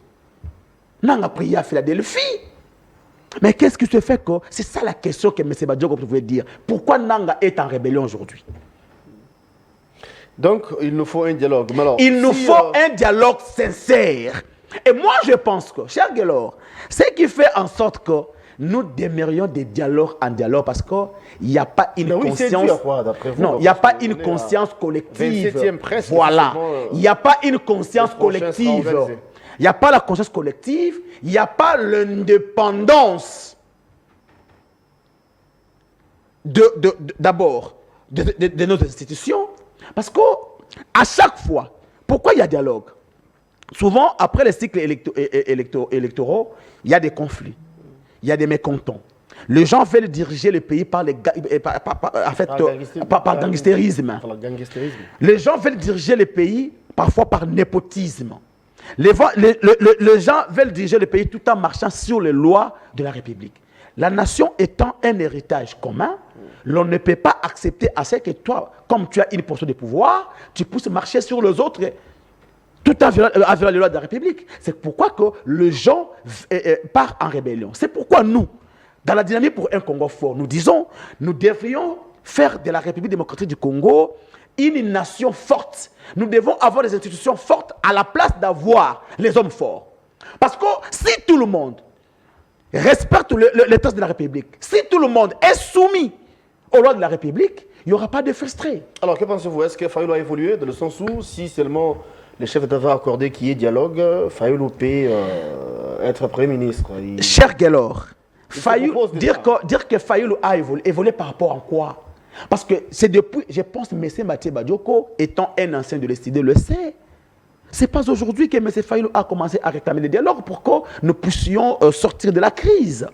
N'a prié à Philadelphie. Mais qu'est-ce qui se fait que... C'est ça la question que M. Badjogo pouvait dire. Pourquoi Nanga est en rébellion aujourd'hui? Donc, il nous faut un dialogue. Mais alors, il nous faut un dialogue sincère. Et moi, je pense que, cher Guélor, ce qui fait en sorte que nous demeurions des dialogues en dialogue parce qu'il n'y a pas une conscience... Non, il n'y a pas une conscience collective. Voilà. Il n'y a pas une conscience collective. Il n'y a pas la conscience collective, il n'y a pas l'indépendance d'abord de nos institutions. Parce qu'à chaque fois, pourquoi il y a dialogue? Souvent, après les cycles électoraux, il y a des conflits, il y a des mécontents. Les gens veulent diriger le pays par gangstérisme. Les gens veulent diriger le pays parfois par népotisme. Les gens veulent diriger le pays tout en marchant sur les lois de la République. La nation étant un héritage commun, l'on ne peut pas accepter à ce que toi, comme tu as une portion de pouvoir, tu puisses marcher sur les autres tout en violant les lois de la République. C'est pourquoi que les gens partent en rébellion. C'est pourquoi nous, dans la dynamique pour un Congo fort, nous disons, nous devrions faire de la République démocratique du Congo une nation forte. Nous devons avoir des institutions fortes à la place d'avoir les hommes forts. Parce que si tout le monde respecte les textes de la République, si tout le monde est soumis aux lois de la République, il n'y aura pas de frustrés. Alors, que pensez-vous? Est-ce que Fayulu a évolué dans le sens où, si seulement les chefs d'État accordé qu'il y ait dialogue, Fayulu peut être Premier ministre? Cher Guélor, dire que Fayulu a évolué par rapport à quoi? Parce que c'est depuis, je pense que M. Maté Badjogo, étant un ancien de l'STD, le sait. Ce n'est pas aujourd'hui que M. Fayulu a commencé à réclamer le dialogue pour que nous puissions sortir de la crise.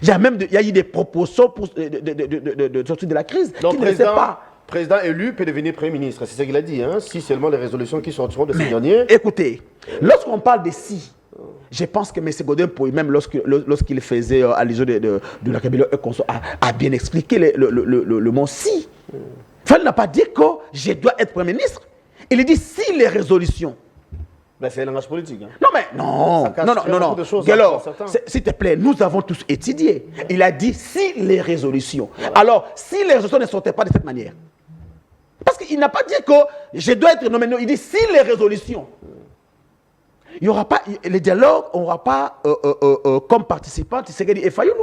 Il y a eu des propositions pour, de sortir de la crise. Donc, qui ne sait pas. Président élu peut devenir Premier ministre, c'est ce qu'il a dit, hein, si seulement les résolutions qui sortiront de ces derniers. Écoutez, lorsqu'on parle de si, je pense que M. Godin, même lorsqu'il faisait allusion de la rébellion a bien expliqué le mot si. Il n'a pas dit que je dois être Premier ministre. Il dit si les résolutions. Ben, c'est un langage politique. Hein. Non, mais non. Alors, s'il te plaît, nous avons tous étudié. Il a dit si les résolutions. Voilà. Alors, si les résolutions ne sortaient pas de cette manière. Parce qu'il n'a pas dit que je dois être nommé. Non, il dit si les résolutions. Il n'y aura pas, les dialogues, on n'aura pas comme participants Tshisekedi et Fayulu.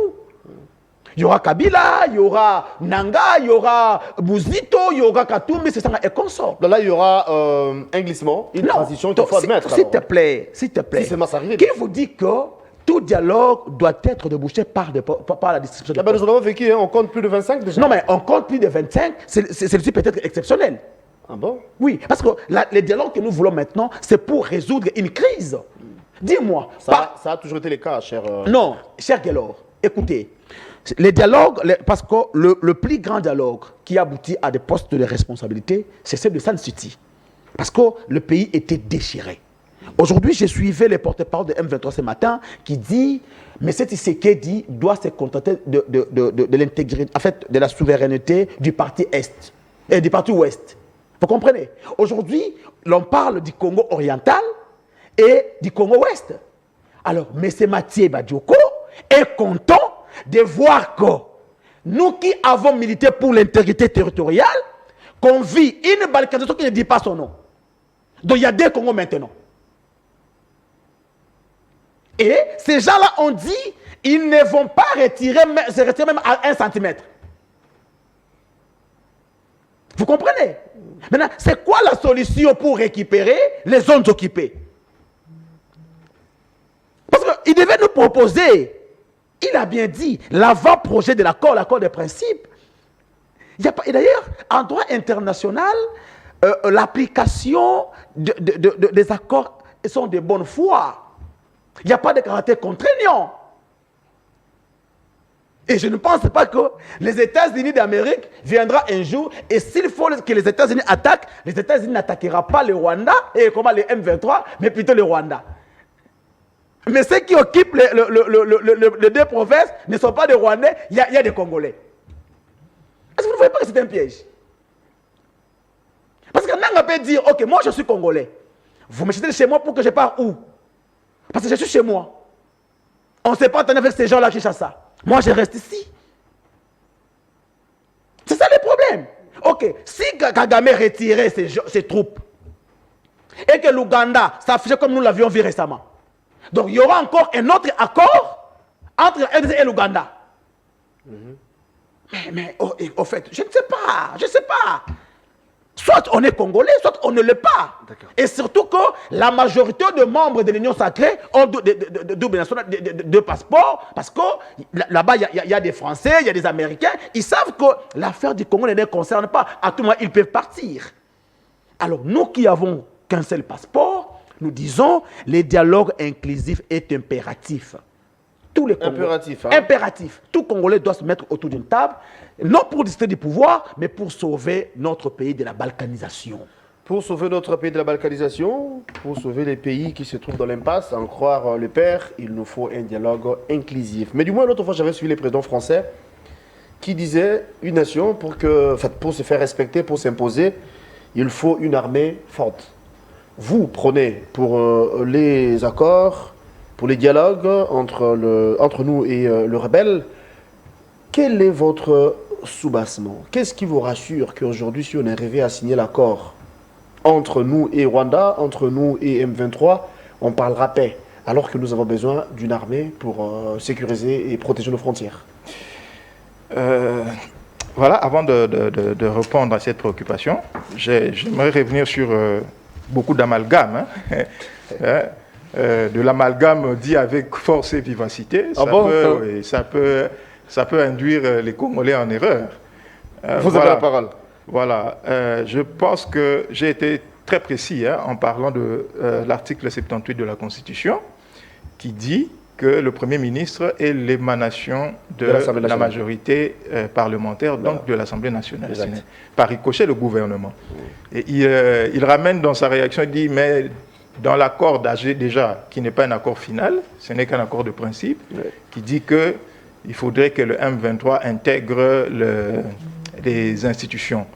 Il y aura Kabila, il y aura Nanga, il y aura Bouzito, il y aura Katumbi, c'est ça et consort. Là, il y aura un glissement, une transition qu'il faut admettre. S'il te plaît, Si qui vous dit que tout dialogue doit être débouché par la distribution de nous avons vécu, hein, on compte plus de 25 déjà. Non, mais on compte plus de 25, c'est peut-être exceptionnel. Ah bon? Oui, parce que les dialogues que nous voulons maintenant, c'est pour résoudre une crise. Dis-moi. Ça a toujours été le cas, cher... Non, cher Guélor, écoutez. Les dialogues, parce que le plus grand dialogue qui aboutit à des postes de responsabilité, c'est celui de Sun City. Parce que le pays était déchiré. Aujourd'hui, je suivais les porte-parole de M23 ce matin qui dit, mais M. Tshisekedi doit se contenter de l'intégrité, en fait, de la souveraineté du parti Est et du parti Ouest. Vous comprenez? Aujourd'hui, l'on parle du Congo oriental et du Congo Ouest. Alors, M. Mathieu Badioko est content de voir que nous qui avons milité pour l'intégrité territoriale, qu'on vit une balkanisation qui ne dit pas son nom. Donc, il y a deux Congos maintenant. Et ces gens-là ont dit, ils ne vont pas se retirer même à 1 centimètre. Vous comprenez? Maintenant, c'est quoi la solution pour récupérer les zones occupées? Parce qu'il devait nous proposer, il a bien dit, l'avant-projet de l'accord, l'accord des principes. Et d'ailleurs, en droit international, l'application des accords sont de bonne foi. Il n'y a pas de caractère contraignant. Et je ne pense pas que les États-Unis d'Amérique viendront un jour, et s'il faut que les États-Unis attaquent, les États-Unis n'attaqueront pas le Rwanda, et comment les M23, mais plutôt le Rwanda. Mais ceux qui occupent les deux provinces ne sont pas des Rwandais, il y a des Congolais. Est-ce que vous ne voyez pas que c'est un piège? Parce que Nanga peut dire, ok, moi je suis Congolais. Vous me cherchez chez moi pour que je parte où? Parce que je suis chez moi. On ne s'est pas entendu avec ces gens-là qui chassent ça. Moi, je reste ici. C'est ça le problème. Ok, si Kagame retirait ses troupes et que l'Ouganda s'affichait comme nous l'avions vu récemment, donc il y aura encore un autre accord entre RDC et l'Ouganda. Mais au fait, je ne sais pas. Soit on est Congolais, soit on ne l'est pas. Et surtout que la majorité de membres de l'Union sacrée ont deux passeports, parce que là-bas, il y a des Français, il y a des Américains. Ils savent que l'affaire du Congo ne les concerne pas. À tout moment, ils peuvent partir. Alors, nous qui avons qu'un seul passeport, nous disons, le dialogue inclusif est impératif. Tous les impératif, hein? Impératif. Tout Congolais doit se mettre autour d'une table, non pour discuter du pouvoir, mais pour sauver notre pays de la balkanisation. Pour sauver notre pays de la balkanisation, pour sauver les pays qui se trouvent dans l'impasse, en croire le père, il nous faut un dialogue inclusif. Mais du moins, l'autre fois, j'avais suivi les présidents français qui disaient une nation, pour se faire respecter, pour s'imposer, il faut une armée forte. Vous prenez pour les accords, pour les dialogues entre nous et le rebelle, quel est votre soubassement? Qu'est-ce qui vous rassure qu'aujourd'hui, si on est arrivé à signer l'accord entre nous et Rwanda, entre nous et M23, on parlera paix, alors que nous avons besoin d'une armée pour sécuriser et protéger nos frontières? Voilà, avant de répondre à cette préoccupation, j'aimerais revenir sur beaucoup d'amalgames. De l'amalgame dit avec force et vivacité, ça peut induire les Congolais en erreur. Vous avez la parole. Voilà, je pense que j'ai été très précis en parlant de l'article 78 de la Constitution qui dit que le Premier ministre est l'émanation de la majorité parlementaire, donc de l'Assemblée nationale. Par ricochet, le gouvernement. Et il ramène dans sa réaction, il dit, mais dans l'accord d'AG déjà, qui n'est pas un accord final, ce n'est qu'un accord de principe, qui dit qu'il faudrait que le M23 intègre les institutions.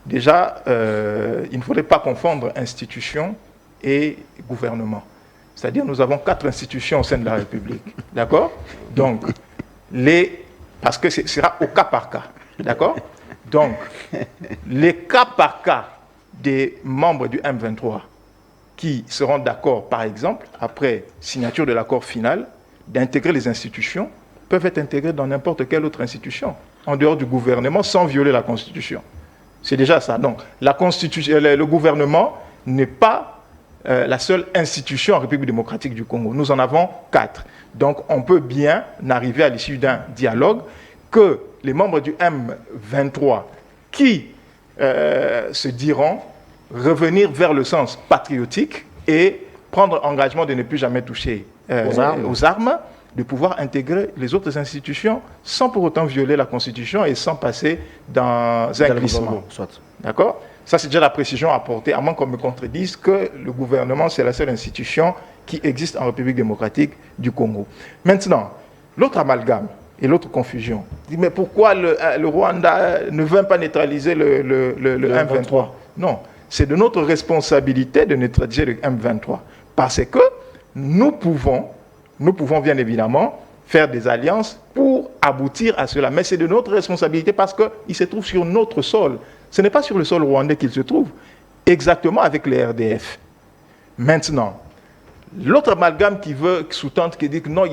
Déjà, il ne faudrait pas confondre institution et gouvernement. C'est-à-dire nous avons 4 institutions au sein de la République. D'accord? Donc, parce que ce sera au cas par cas. D'accord? Donc, les cas par cas des membres du M23 qui seront d'accord, par exemple, après signature de l'accord final, d'intégrer les institutions, peuvent être intégrés dans n'importe quelle autre institution, en dehors du gouvernement, sans violer la Constitution. C'est déjà ça. Donc, le gouvernement n'est pas la seule institution en République démocratique du Congo. Nous en avons 4. Donc, on peut bien arriver à l'issue d'un dialogue que les membres du M23 qui se diront revenir vers le sens patriotique et prendre engagement de ne plus jamais toucher aux armes, de pouvoir intégrer les autres institutions sans pour autant violer la Constitution et sans passer dans un glissement. D'accord ? Ça, c'est déjà la précision apportée, à moins qu'on me contredise que le gouvernement, c'est la seule institution qui existe en République démocratique du Congo. Maintenant, l'autre amalgame et l'autre confusion. Mais pourquoi le Rwanda ne veut pas neutraliser le M23 ? Non, c'est de notre responsabilité de neutraliser le M23. Parce que nous pouvons bien évidemment faire des alliances pour aboutir à cela. Mais c'est de notre responsabilité parce qu'il se trouve sur notre sol. Ce n'est pas sur le sol rwandais qu'il se trouve, exactement avec les RDF. Maintenant, l'autre amalgame qui sous-tente, qui dit que non,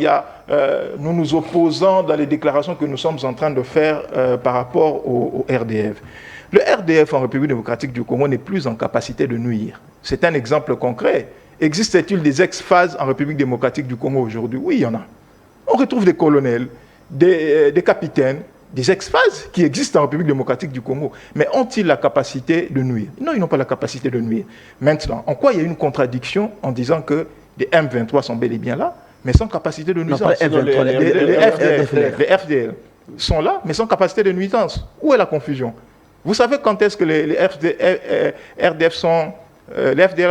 nous nous opposons dans les déclarations que nous sommes en train de faire par rapport au RDF. Le RDF en République démocratique du Congo n'est plus en capacité de nuire. C'est un exemple concret. Existe-t-il des ex-phases en République démocratique du Congo aujourd'hui? Oui, il y en a. On retrouve des colonels, des capitaines, des ex-phases qui existent en République démocratique du Congo. Mais ont-ils la capacité de nuire? Non, ils n'ont pas la capacité de nuire. Maintenant, en quoi il y a une contradiction en disant que les M23 sont bel et bien là, mais sans capacité de nuisance? Non, pas les FDL sont là, mais sans capacité de nuisance. Où est la confusion? Vous savez quand est-ce que les FDL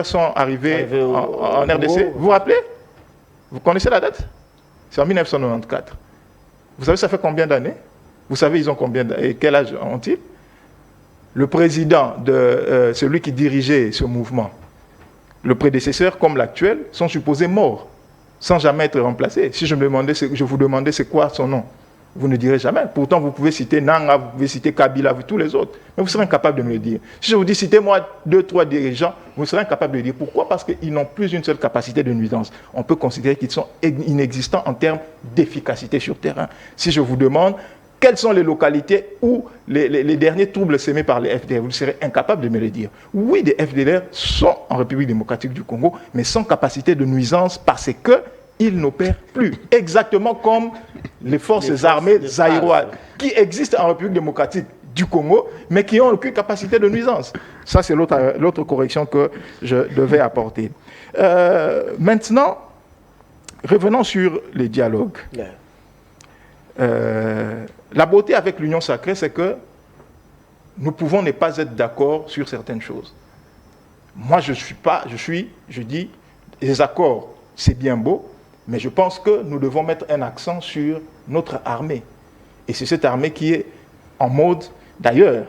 sont arrivés en RDC? Vous vous rappelez? Vous connaissez la date? C'est en 1994. Vous savez ça fait combien d'années? Vous savez ils ont combien et quel âge ont-ils? Le président celui qui dirigeait ce mouvement, le prédécesseur comme l'actuel, sont supposés morts, sans jamais être remplacés. Si je vous demandais c'est quoi son nom, vous ne direz jamais. Pourtant, vous pouvez citer Nanga, vous pouvez citer Kabila, tous les autres. Mais vous serez incapable de me le dire. Si je vous dis, citez-moi 2, 3 dirigeants, vous serez incapable de le dire. Pourquoi? Parce qu'ils n'ont plus une seule capacité de nuisance. On peut considérer qu'ils sont inexistants en termes d'efficacité sur terrain. Si je vous demande quelles sont les localités où les derniers troubles sémés par les FDLR, vous serez incapable de me le dire. Oui, des FDLR sont en République démocratique du Congo, mais sans capacité de nuisance parce que ils n'opèrent plus. Exactement comme les forces armées zaïroises qui existent en République démocratique du Congo, mais qui n'ont aucune capacité de nuisance. Ça, c'est l'autre correction que je devais apporter. Maintenant, revenons sur les dialogues. La beauté avec l'Union sacrée, c'est que nous pouvons ne pas être d'accord sur certaines choses. Moi, je dis, les accords, c'est bien beau, mais je pense que nous devons mettre un accent sur notre armée. Et c'est cette armée qui est en mode... D'ailleurs,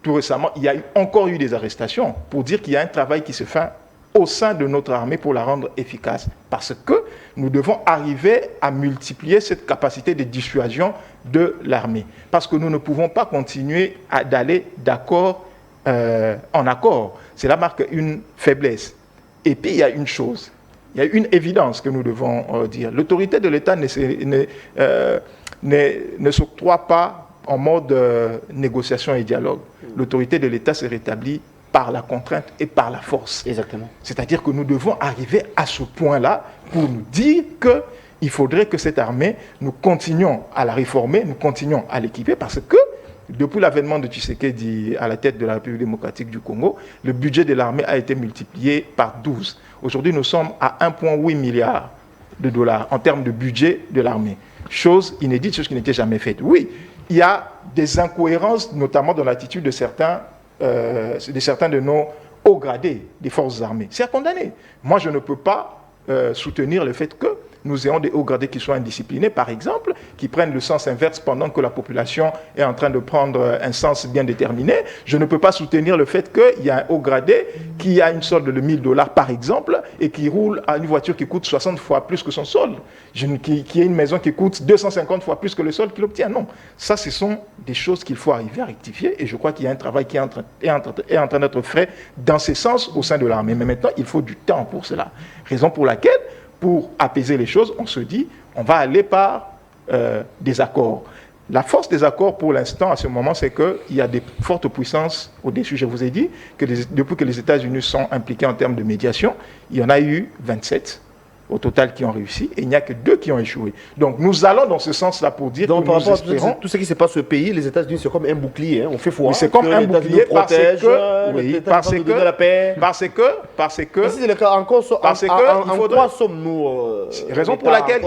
tout récemment, il y a encore eu des arrestations pour dire qu'il y a un travail qui se fait au sein de notre armée pour la rendre efficace. Parce que nous devons arriver à multiplier cette capacité de dissuasion de l'armée. Parce que nous ne pouvons pas continuer d'aller d'accord en accord. Cela marque une faiblesse. Et puis, il y a une chose. Il y a une évidence que nous devons dire. L'autorité de l'État ne s'octroie pas en mode négociation et dialogue. L'autorité de l'État se rétablit par la contrainte et par la force. Exactement. C'est-à-dire que nous devons arriver à ce point-là pour nous dire qu'il faudrait que cette armée, nous continuons à la réformer, nous continuons à l'équiper parce que depuis l'avènement de Tshisekedi à la tête de la République démocratique du Congo, le budget de l'armée a été multiplié par 12. Aujourd'hui, nous sommes à 1,8 milliard de dollars en termes de budget de l'armée. Chose inédite, chose qui n'était jamais faite. Oui, il y a des incohérences, notamment dans l'attitude de certains de nos hauts gradés des forces armées. C'est à condamner. Moi, je ne peux pas soutenir le fait que nous ayons des hauts gradés qui soient indisciplinés, par exemple, qui prennent le sens inverse pendant que la population est en train de prendre un sens bien déterminé. Je ne peux pas soutenir le fait qu'il y a un haut gradé qui a une solde de $1000, par exemple, et qui roule à une voiture qui coûte 60 fois plus que son solde, qui a une maison qui coûte 250 fois plus que le solde qu'il obtient. Non, ça, ce sont des choses qu'il faut arriver à rectifier, et je crois qu'il y a un travail qui est en train d'être fait dans ce sens au sein de l'armée. Mais maintenant, il faut du temps pour cela. Raison pour laquelle, pour apaiser les choses, on se dit, on va aller par des accords. La force des accords, pour l'instant, à ce moment, c'est qu'il y a des fortes puissances au-dessus. Je vous ai dit que depuis que les États-Unis sont impliqués en termes de médiation, il y en a eu 27. au total qui ont réussi et il n'y a que 2 qui ont échoué. Donc nous allons dans ce sens-là pour dire donc, que par nous rapport espérons... à tout ce qui se passe au pays, les États-Unis, c'est comme un bouclier. Hein. On fait foi. Oui, c'est comme un bouclier parce que si c'est le cas, encore, il faudrait... quoi sommes-nous raison pour laquelle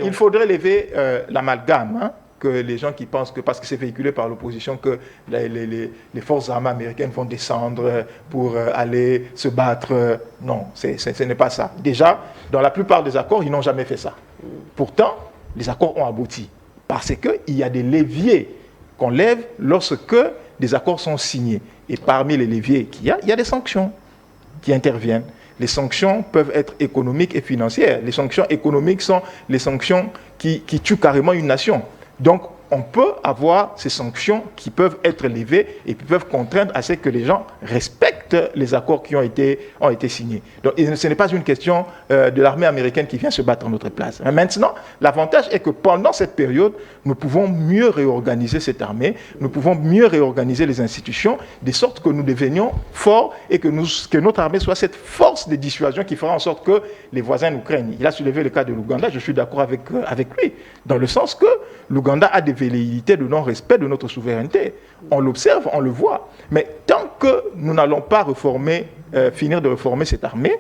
il faudrait lever l'amalgame, hein, que les gens qui pensent que, parce que c'est véhiculé par l'opposition, que les forces armées américaines vont descendre pour aller se battre. Non, ce n'est pas ça. Déjà, dans la plupart des accords, ils n'ont jamais fait ça. Pourtant, les accords ont abouti. Parce qu'il y a des leviers qu'on lève lorsque des accords sont signés. Et parmi les leviers qu'il y a, il y a des sanctions qui interviennent. Les sanctions peuvent être économiques et financières. Les sanctions économiques sont les sanctions qui tuent carrément une nation. Donc, on peut avoir ces sanctions qui peuvent être levées et qui peuvent contraindre à ce que les gens respectent les accords qui ont été signés. Donc, ce n'est pas une question de l'armée américaine qui vient se battre à notre place. Mais maintenant, l'avantage est que pendant cette période, nous pouvons mieux réorganiser cette armée, nous pouvons mieux réorganiser les institutions, de sorte que nous devenions forts et que notre armée soit cette force de dissuasion qui fera en sorte que les voisins nous craignent. Il a soulevé le cas de l'Ouganda, je suis d'accord avec lui, dans le sens que l'Ouganda a des velléités de non-respect de notre souveraineté. On l'observe, on le voit. Mais tant que nous n'allons pas finir de réformer cette armée,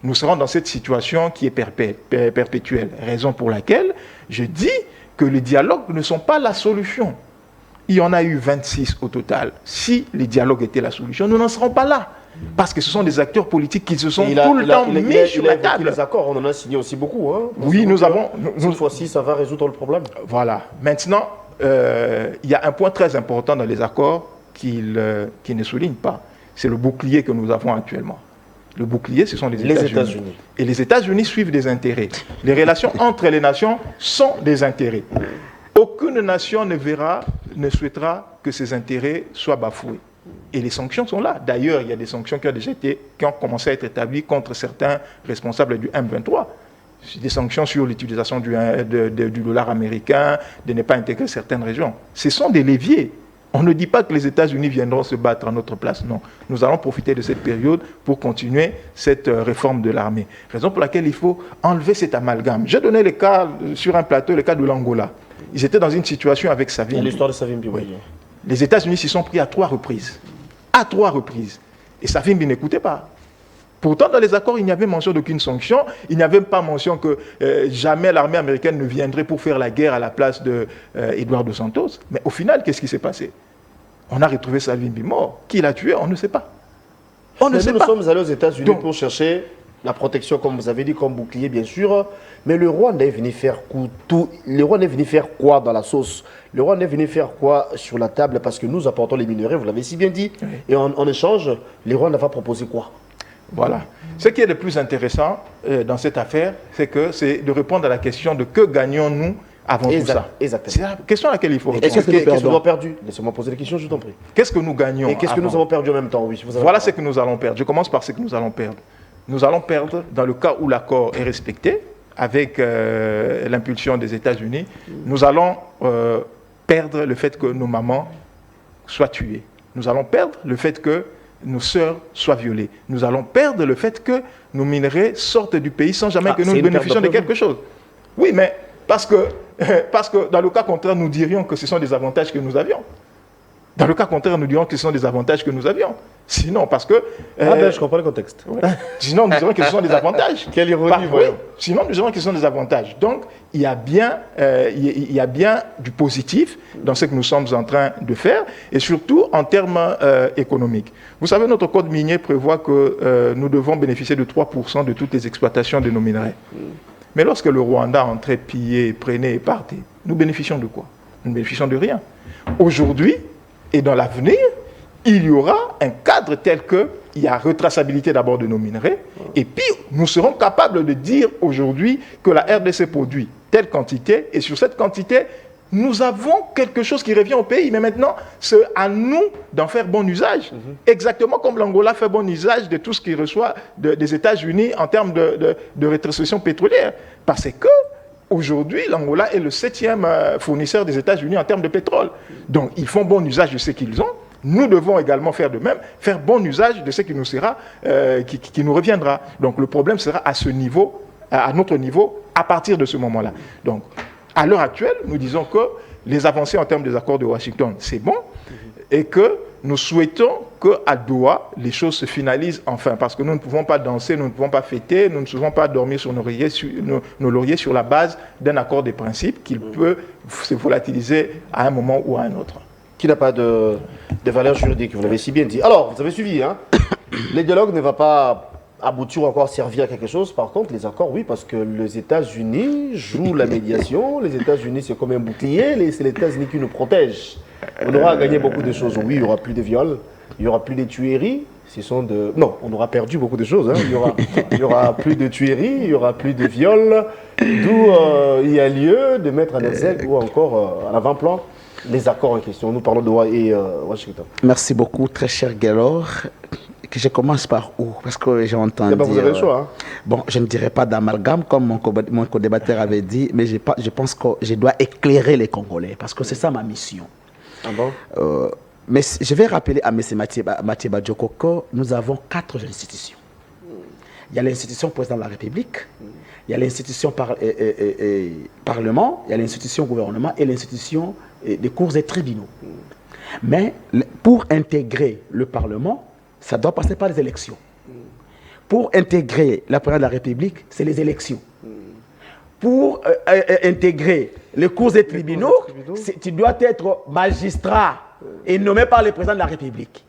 nous serons dans cette situation qui est perpétuelle. Raison pour laquelle je dis que les dialogues ne sont pas la solution. Il y en a eu 26 au total. Si les dialogues étaient la solution, nous n'en serons pas là. Parce que ce sont des acteurs politiques qui se sont tout le temps mis sur la table. Les accords, on en a signé aussi beaucoup. Hein, oui, nous avons... Cette fois-ci, ça va résoudre le problème. Voilà. Maintenant, il y a un point très important dans les accords qui ne souligne pas. C'est le bouclier que nous avons actuellement. Le bouclier, ce sont les États-Unis. Et les États-Unis suivent des intérêts. Les relations entre les nations sont des intérêts. Aucune nation ne souhaitera que ses intérêts soient bafoués. Et les sanctions sont là. D'ailleurs, il y a des sanctions qui ont commencé à être établies contre certains responsables du M23. Des sanctions sur l'utilisation du dollar américain, de ne pas intégrer certaines régions. Ce sont des leviers. On ne dit pas que les États-Unis viendront se battre à notre place. Non. Nous allons profiter de cette période pour continuer cette réforme de l'armée. Raison pour laquelle il faut enlever cet amalgame. J'ai donné le cas sur un plateau, le cas de l'Angola. Ils étaient dans une situation avec Savimbi. L'histoire de Savimbi, oui. Les États-Unis s'y sont pris à 3 reprises. À 3 reprises. Et Savimbi n'écoutait pas. Pourtant, dans les accords, il n'y avait mention d'aucune sanction. Il n'y avait pas mention que jamais l'armée américaine ne viendrait pour faire la guerre à la place d'Eduardo Santos. Mais au final, qu'est-ce qui s'est passé? On a retrouvé Savimbi mort. Qui l'a tué? On ne sait pas. Nous sommes allés aux États-Unis pour chercher la protection, comme vous avez dit, comme bouclier, bien sûr. Mais le Rwanda est venu faire le Rwanda est venu faire quoi dans la sauce? Le Rwanda est venu faire quoi sur la table? Parce que nous apportons les minerais, vous l'avez si bien dit. Oui. Et en échange, le Rwanda va proposer quoi? Voilà. Ce qui est le plus intéressant dans cette affaire, c'est de répondre à la question de que gagnons-nous avant tout ça. Exactement. C'est la question à laquelle il faut répondre. Qu'est-ce que nous avons perdu? Laissez-moi poser des questions, je t'en prie. Qu'est-ce que nous gagnons? Et qu'est-ce que nous avons perdu en même temps? Oui, voilà ce que nous allons perdre. Je commence par ce que nous allons perdre. Nous allons perdre, dans le cas où l'accord est respecté, avec l'impulsion des États-Unis, nous allons perdre le fait que nos mamans soient tuées. Nous allons perdre le fait que nos sœurs soient violées. Nous allons perdre le fait que nos minerais sortent du pays sans jamais que nous bénéficions de quelque chose. Oui, mais parce que dans le cas contraire, nous dirions que ce sont des avantages que nous avions. Dans le cas contraire, nous dirions que ce sont des avantages que nous avions. Sinon, parce que... je comprends le contexte. Ouais. Sinon, nous dirons que ce sont des avantages. Quelle ironie, voyons. Sinon, nous dirons que ce sont des avantages. Donc, il y a bien du positif dans ce que nous sommes en train de faire, et surtout en termes économiques. Vous savez, notre code minier prévoit que nous devons bénéficier de 3% de toutes les exploitations de nos minerais. Mais lorsque le Rwanda entrait, pillait, prenait et partait, nous bénéficions de quoi? Nous ne bénéficions de rien. Aujourd'hui, et dans l'avenir, il y aura un cadre tel qu'il y a retraçabilité d'abord de nos minerais, et puis nous serons capables de dire aujourd'hui que la RDC produit telle quantité, et sur cette quantité, nous avons quelque chose qui revient au pays, mais maintenant, c'est à nous d'en faire bon usage. Exactement comme l'Angola fait bon usage de tout ce qu'il reçoit des États-Unis en termes de rétrocession pétrolière. Parce que aujourd'hui, l'Angola est le 7e fournisseur des États-Unis en termes de pétrole. Donc, ils font bon usage de ce qu'ils ont. Nous devons également faire de même, faire bon usage de ce qui nous reviendra. Donc, le problème sera à ce niveau à notre niveau à partir de ce moment-là. Donc, à l'heure actuelle, nous disons que les avancées en termes des accords de Washington, c'est bon, et que nous souhaitons qu'à Doha, les choses se finalisent enfin, parce que nous ne pouvons pas danser, nous ne pouvons pas fêter, nous ne pouvons pas dormir sur nos lauriers sur la base d'un accord de principe qui peut se volatiliser à un moment ou à un autre. Qui n'a pas de valeur juridique, vous l'avez si bien dit. Alors, vous avez suivi, hein. Les dialogues ne vont pas aboutir ou encore servir à quelque chose. Par contre, les accords, oui, parce que les États-Unis jouent la médiation. Les États-Unis, c'est comme un bouclier. C'est les États-Unis qui nous protègent. On aura gagné beaucoup de choses. Oui, il n'y aura plus de viols, il n'y aura plus de tueries. Non, on aura perdu beaucoup de choses. Hein. Il y aura plus de tueries, il n'y aura plus de viols. D'où il y a lieu de mettre en exergue ou encore à l'avant-plan les accords en question. Nous parlons de Washington. Merci beaucoup, très cher Gaylor. Que je commence par où? Parce que j'ai entendu... vous avez le choix. Hein. Bon, je ne dirais pas d'amalgame, comme mon co-débatteur avait dit, mais je pense que je dois éclairer les Congolais, parce que c'est ça ma mission. Ah bon? Mais je vais rappeler à M. Mathieu Badjoko que nous avons 4 institutions. Il y a l'institution président de la République, il y a l'institution Parlement, il y a l'institution gouvernement et l'institution des cours et tribunaux. Mais pour intégrer le Parlement, ça doit passer par les élections. Pour intégrer la présidence de la République, c'est les élections. Pour intégrer les cours et tribunaux, tu dois être magistrat et nommé par le président de la République.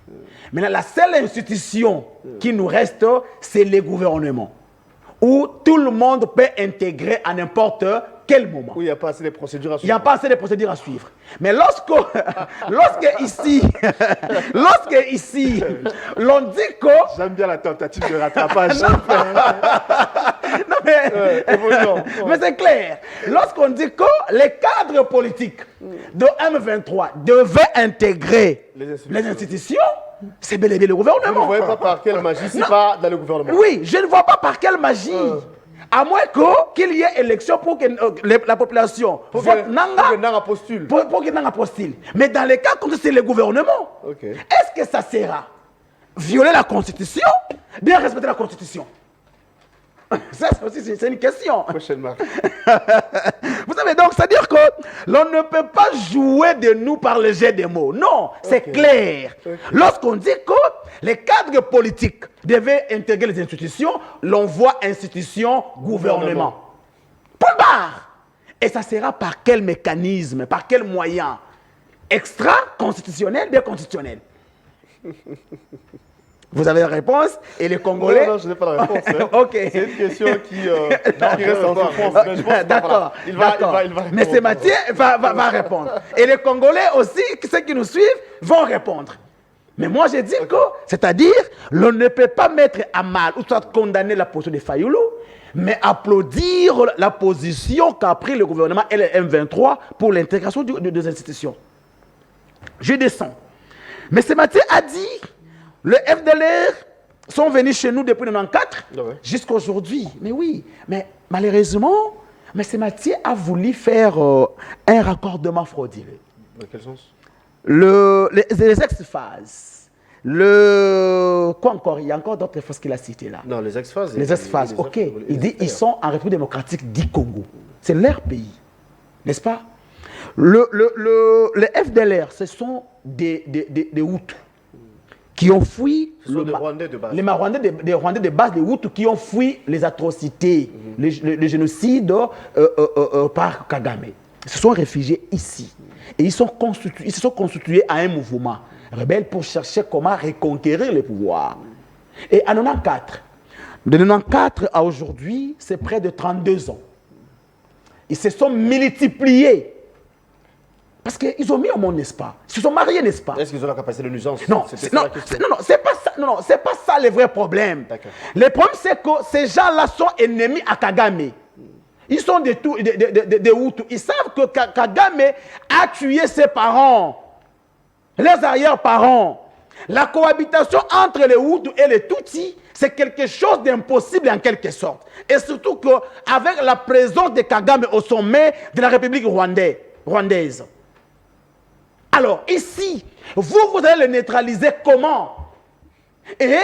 Maintenant, la seule institution qui nous reste, c'est le gouvernement, où tout le monde peut intégrer à n'importe quel moment. Où il n'y a pas assez de procédures à suivre. Il n'y a pas assez de procédures à suivre. Mais lorsque ici, l'on dit que... J'aime bien la tentative de rattrapage. Non mais c'est clair. Lorsqu'on dit que les cadres politiques de M23 devaient intégrer les institutions, c'est bel et bien le gouvernement. Vous ne voyez pas par quelle magie c'est pas dans le gouvernement. Oui, je ne vois pas par quelle magie. À moins qu'il y ait élection pour que la population vote Nanga postule. Pour que Nanga postule. Mais dans les cas comme c'est le gouvernement, est-ce que ça sera violer la Constitution, bien respecter la Constitution? Ça aussi, c'est une question. Prochaine marque. Vous savez, donc, c'est-à-dire que l'on ne peut pas jouer de nous par le jet des mots. Non, c'est clair. Lorsqu'on dit que les cadres politiques devaient intégrer les institutions, l'on voit institution, gouvernement. Point barre. Et ça sera par quel mécanisme, par quel moyen? Extra-constitutionnel, bien constitutionnel. Vous avez la réponse et les Congolais... Non, je n'ai pas la réponse. Hein. Ok. C'est une question qui reste en souffrance. D'accord. Il va mais c'est Mathieu va répondre. Et les Congolais aussi, ceux qui nous suivent, vont répondre. Mais moi, j'ai dit que, c'est-à-dire, l'on ne peut pas mettre à mal ou soit condamner la position de Fayoulou, mais applaudir la position qu'a pris le gouvernement et le M23 pour l'intégration des institutions. Je descends. Mais c'est Mathieu a dit... Le FDLR sont venus chez nous depuis 1994 jusqu'à aujourd'hui. Mais oui, mais malheureusement, M. Mathieu a voulu faire un raccordement frauduleux. Dans quel sens? Les ex-phases. Quoi encore? Il y a encore d'autres choses qu'il a citées là. Non, les ex-phases. Les ex-phases, ok. Il dit qu'ils sont en République démocratique du Congo. C'est leur pays. N'est-ce pas? Les FDLR, ce sont des Hutus qui ont fui des Rwandais de base. Les Rwandais de base, les Hutus qui ont fui les atrocités, le génocide par Kagame. Ils se sont réfugiés ici. Et ils se sont constitués à un mouvement rebelle pour chercher comment reconquérir le pouvoir. Et en 1994, de 1994 à aujourd'hui, c'est près de 32 ans. Ils se sont multipliés. Parce qu'ils ont mis au monde, n'est-ce pas? Ils se sont mariés, n'est-ce pas? Est-ce qu'ils ont la capacité de nuisance? Non, c'est pas ça. Non, c'est pas ça le vrai problème. Le problème, c'est que ces gens-là sont ennemis à Kagame. Ils sont des Hutus. Ils savent que Kagame a tué ses parents, leurs arrière-parents. La cohabitation entre les Hutus et les Tutsis, c'est quelque chose d'impossible en quelque sorte. Et surtout qu'avec la présence de Kagame au sommet de la République rwandaise. Alors, ici, vous allez les neutraliser comment? Et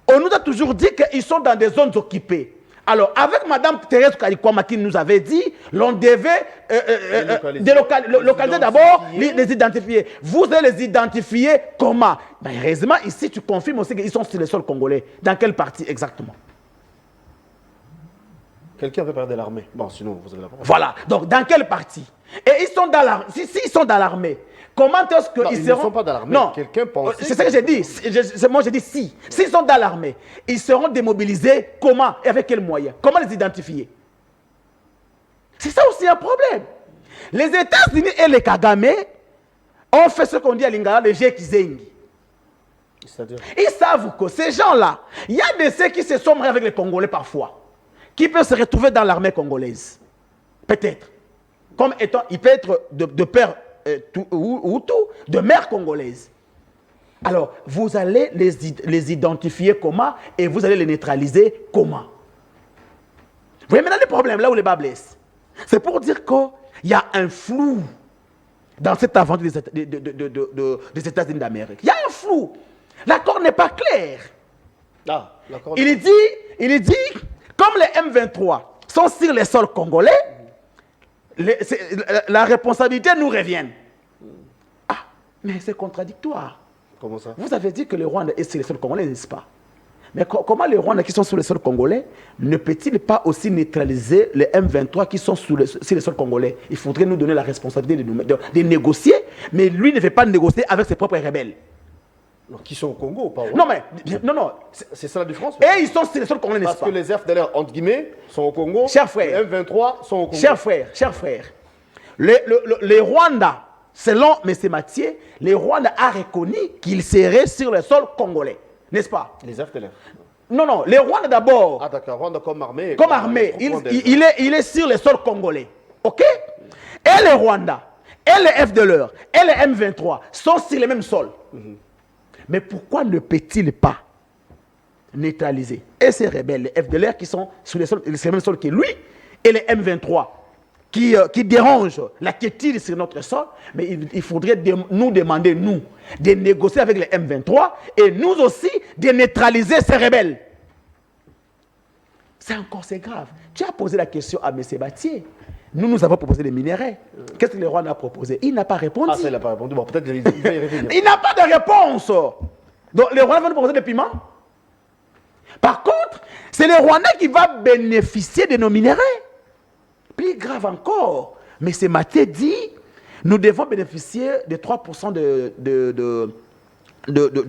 on nous a toujours dit qu'ils sont dans des zones occupées. Alors, avec Mme Thérèse Kalikwama qui nous avait dit, l'on devait localiser d'abord, les identifier. Vous allez les identifier comment? Ben, heureusement, ici, tu confirmes aussi qu'ils sont sur le sol congolais. Dans quelle partie exactement? Quelqu'un veut parler de l'armée. Bon, sinon, vous avez la parole. Voilà. Donc, dans quelle partie? Et ils sont dans l'armée. S'ils sont dans l'armée, comment est-ce qu'ils seront... Ils ne sont pas dans l'armée. Non. Quelqu'un pense... C'est ce que j'ai dit. Moi, j'ai dit si. S'ils sont dans l'armée, ils seront démobilisés. Comment? Et avec quels moyens? Comment les identifier? C'est ça aussi un problème. Les États-Unis et les Kagame ont fait ce qu'on dit à Lingala, les Jekizengi. C'est-à-dire? Ils savent que ces gens-là, il y a de ceux qui se sont mariés avec les Congolais parfois, qui peuvent se retrouver dans l'armée congolaise. Peut-être. Comme étant, il peut être de père ou tout, de mère congolaise. Alors, vous allez les identifier comment et vous allez les neutraliser comment. Vous voyez maintenant le problème, là où les bas blessent. C'est pour dire qu'il y a un flou dans cette aventure des États-Unis d'Amérique. Il y a un flou. L'accord n'est pas clair. Ah, l'accord. Il dit, comme les M23 sont sur les sols congolais, la responsabilité nous revient. Ah, mais c'est contradictoire. Comment ça? Vous avez dit que le Rwanda est sur les sols congolais, n'est-ce pas? Mais comment les Rwandais qui sont sur les sols congolais ne peut-il pas aussi neutraliser les M23 qui sont sur les sols congolais? Il faudrait nous donner la responsabilité de négocier, mais lui ne veut pas négocier avec ses propres rebelles. Donc, qui sont au Congo ou pas? Non, mais non. C'est ça la différence? Et ils sont sur les sols congolais, n'est-ce pas? Parce que les FDLR, entre guillemets, sont au Congo. Chers frères. Les M23 sont au Congo. Chers frères, les Rwandais, selon M. Mathieu, les Rwandais a reconnu qu'ils seraient sur le sol congolais, n'est-ce pas? Les FDLR. Non, les Rwandais d'abord. Ah d'accord, Rwanda comme armée. Comme armée, il est sur le sol congolais, ok? Et les Rwandais, et les FDLR, et les M23 sont sur les mêmes sols. Mais pourquoi ne peut-il pas neutraliser et ces rebelles, les FDLR qui sont sur les mêmes sols que lui, et les M23 qui dérangent la quiétude sur notre sol, mais il faudrait nous demander, nous, de négocier avec les M23 et nous aussi de neutraliser ces rebelles. C'est grave. Tu as posé la question à M. Batier. Nous avons proposé des minéraux. Qu'est-ce que le Rwanda a proposé? Il n'a pas répondu. Ah, ça, il n'a pas répondu. Bon, peut-être qu'il va y revenir. Il n'a pas de réponse. Donc, le Rwanda va nous proposer des piments. Par contre, c'est le Rwanda qui va bénéficier de nos minéraux. Plus grave encore, M. Maté dit, nous devons bénéficier de 3% de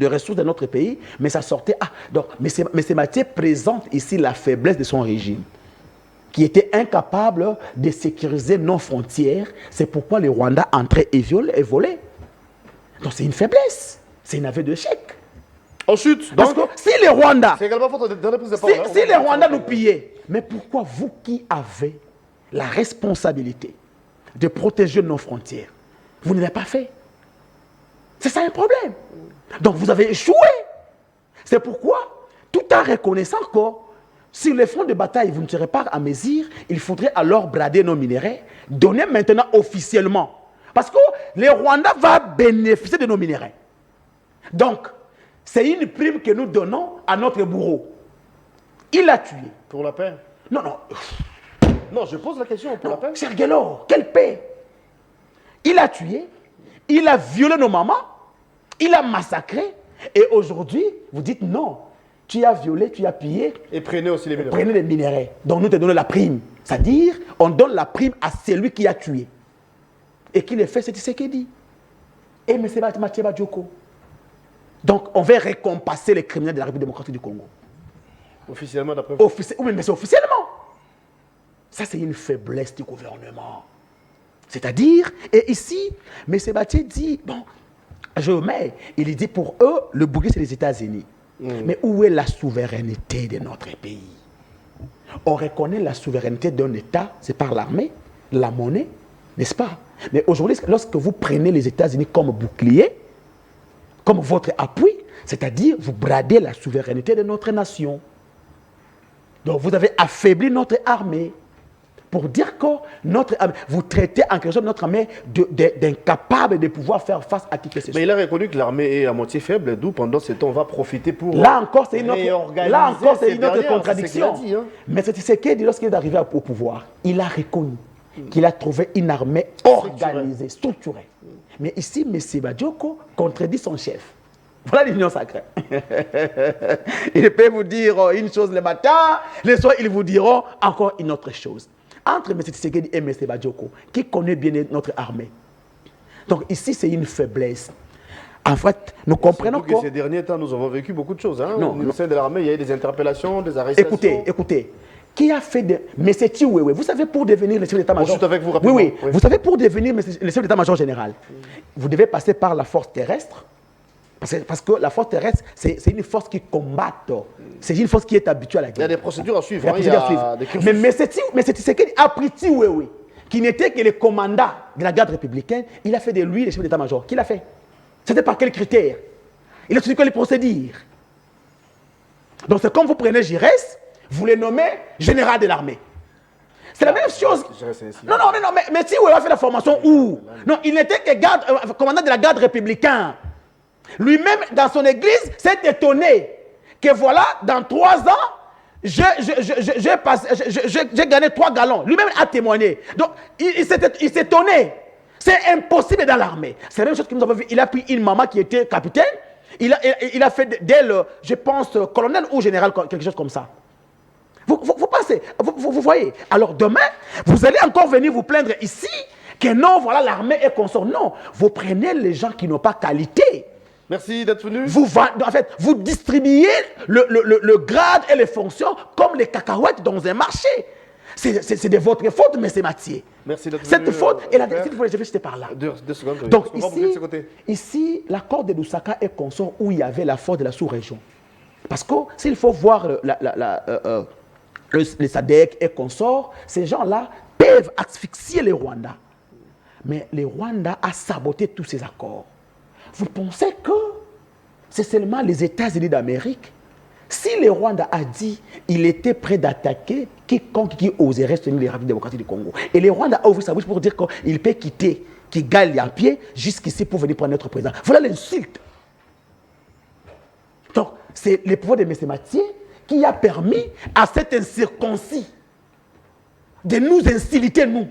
ressources de notre pays, mais ça sortait... Ah, donc, M. Maté présente ici la faiblesse de son régime, qui était incapable de sécuriser nos frontières. C'est pourquoi le Rwanda entrait et volait. Donc c'est une faiblesse, c'est un aveu d'échec. Ensuite, parce que si les Rwandais... C'est également faute de reprise de parole. Si les Rwandais nous pillaient, mais pourquoi vous qui avez la responsabilité de protéger nos frontières, vous ne l'avez pas fait? C'est ça un problème. Donc vous avez échoué. C'est pourquoi, tout en reconnaissant que sur les fronts de bataille, vous ne serez pas à mesure, il faudrait alors brader nos minéraux, donner maintenant officiellement. Parce que les Rwandais vont bénéficier de nos minéraux. Donc, c'est une prime que nous donnons à notre bourreau. Il a tué. Pour la paix? Non. Non, je pose la question pour la paix. Cher Guélor, quelle paix? Il a tué, il a violé nos mamans, il a massacré, et aujourd'hui, vous dites non. Tu as violé, tu as pillé. Et prenez aussi les minéraux. Prenez les minéraux. Donc nous te donnons la prime. C'est-à-dire, on donne la prime à celui qui a tué. Et qui le fait, c'est ce qu'il dit. Et M. Mathieu Badjoko. Donc on va récompenser les criminels de la République démocratique du Congo. Officiellement, d'après vous? Oui, mais c'est officiellement. Ça, c'est une faiblesse du gouvernement. C'est-à-dire, et ici, M. Mathieu dit, bon, il dit pour eux, le bouquet, c'est les États-Unis. Mais où est la souveraineté de notre pays? On reconnaît la souveraineté d'un État, c'est par l'armée, la monnaie, n'est-ce pas? Mais aujourd'hui, lorsque vous prenez les États-Unis comme bouclier, comme votre appui, c'est-à-dire vous bradez la souveraineté de notre nation. Donc vous avez affaibli notre armée. pour dire que notre armée, vous traitez en quelque sorte notre armée d'incapable de pouvoir faire face à qui que ce soit. Mais il a reconnu que l'armée est à moitié faible, d'où pendant ce temps on va profiter pour là encore, c'est une autre contradiction. Dit, hein. Mais c'est ce qu'il dit lorsqu'il est arrivé au pouvoir. Il a reconnu qu'il a trouvé une armée organisée, structurée. Mais ici, M. Badioko contredit son chef. Voilà l'union sacrée. Il peut vous dire une chose le matin, le soir, ils vous diront encore une autre chose. Entre M. Tshisekedi et M. Badioko, qui connaît bien notre armée. Donc ici, c'est une faiblesse. En fait, nous comprenons que ces derniers temps, nous avons vécu beaucoup de choses. Hein? Au sein de l'armée, il y a eu des interpellations, des arrestations. Écoutez. Qui a fait des... Mais c'est qui, oui. Vous savez, pour devenir le chef d'état-major... Je suis avec vous rapidement. Oui. Vous savez, pour devenir le chef d'état-major général, vous devez passer par la force terrestre. Parce que la force terrestre, c'est une force qui combat. C'est une force qui est habituée à la guerre. Il y a des procédures à suivre. Mais c'est Tshisekedi a pris Tiwewe, qui n'était que le commandant de la garde républicaine. Il a fait de lui le chef d'état-major. Qui l'a fait? C'était par quels critères? Il a suivi les procédures. Donc c'est comme vous prenez Giresse, vous le nommez général de l'armée. C'est la même chose. Non, mais Tiwewe a fait la formation où? Non, il n'était que commandant de la garde républicaine. Lui-même, dans son église, s'est étonné que voilà, dans 3 ans, j'ai gagné 3 gallons. Lui-même a témoigné. Donc, il s'est étonné. C'est impossible dans l'armée. C'est la même chose que nous avons vu. Il a pris une maman qui était capitaine. Il a fait d'elle, je pense, colonel ou général, quelque chose comme ça. Vous pensez, vous voyez. Alors demain, vous allez encore venir vous plaindre ici que non, voilà, l'armée est consort. Non, vous prenez les gens qui n'ont pas qualité. Merci d'être venu. Vous distribuez le grade et les fonctions comme les cacahuètes dans un marché. C'est de votre faute, mais c'est Mathieu. Merci d'être venu. Cette faute, et la dernière fois, je vais jeter par là. 2 secondes. Donc ici, l'accord de Lusaka est consort où il y avait la force de la sous-région. Parce que s'il faut voir les SADC et consorts, ces gens-là peuvent asphyxier les Rwandais. Mais les Rwandais a saboté tous ces accords. Vous pensez que c'est seulement les États-Unis d'Amérique? Si le Rwanda a dit qu'il était prêt d'attaquer quiconque qui oserait tenir les Républiques démocratiques du Congo, et le Rwanda a ouvert sa bouche pour dire qu'il peut quitter Kigali à pied jusqu'ici pour venir prendre notre président. Voilà l'insulte. Donc, c'est le pouvoir de M. Mathieu qui a permis à cet incirconcis de nous insulter, nous,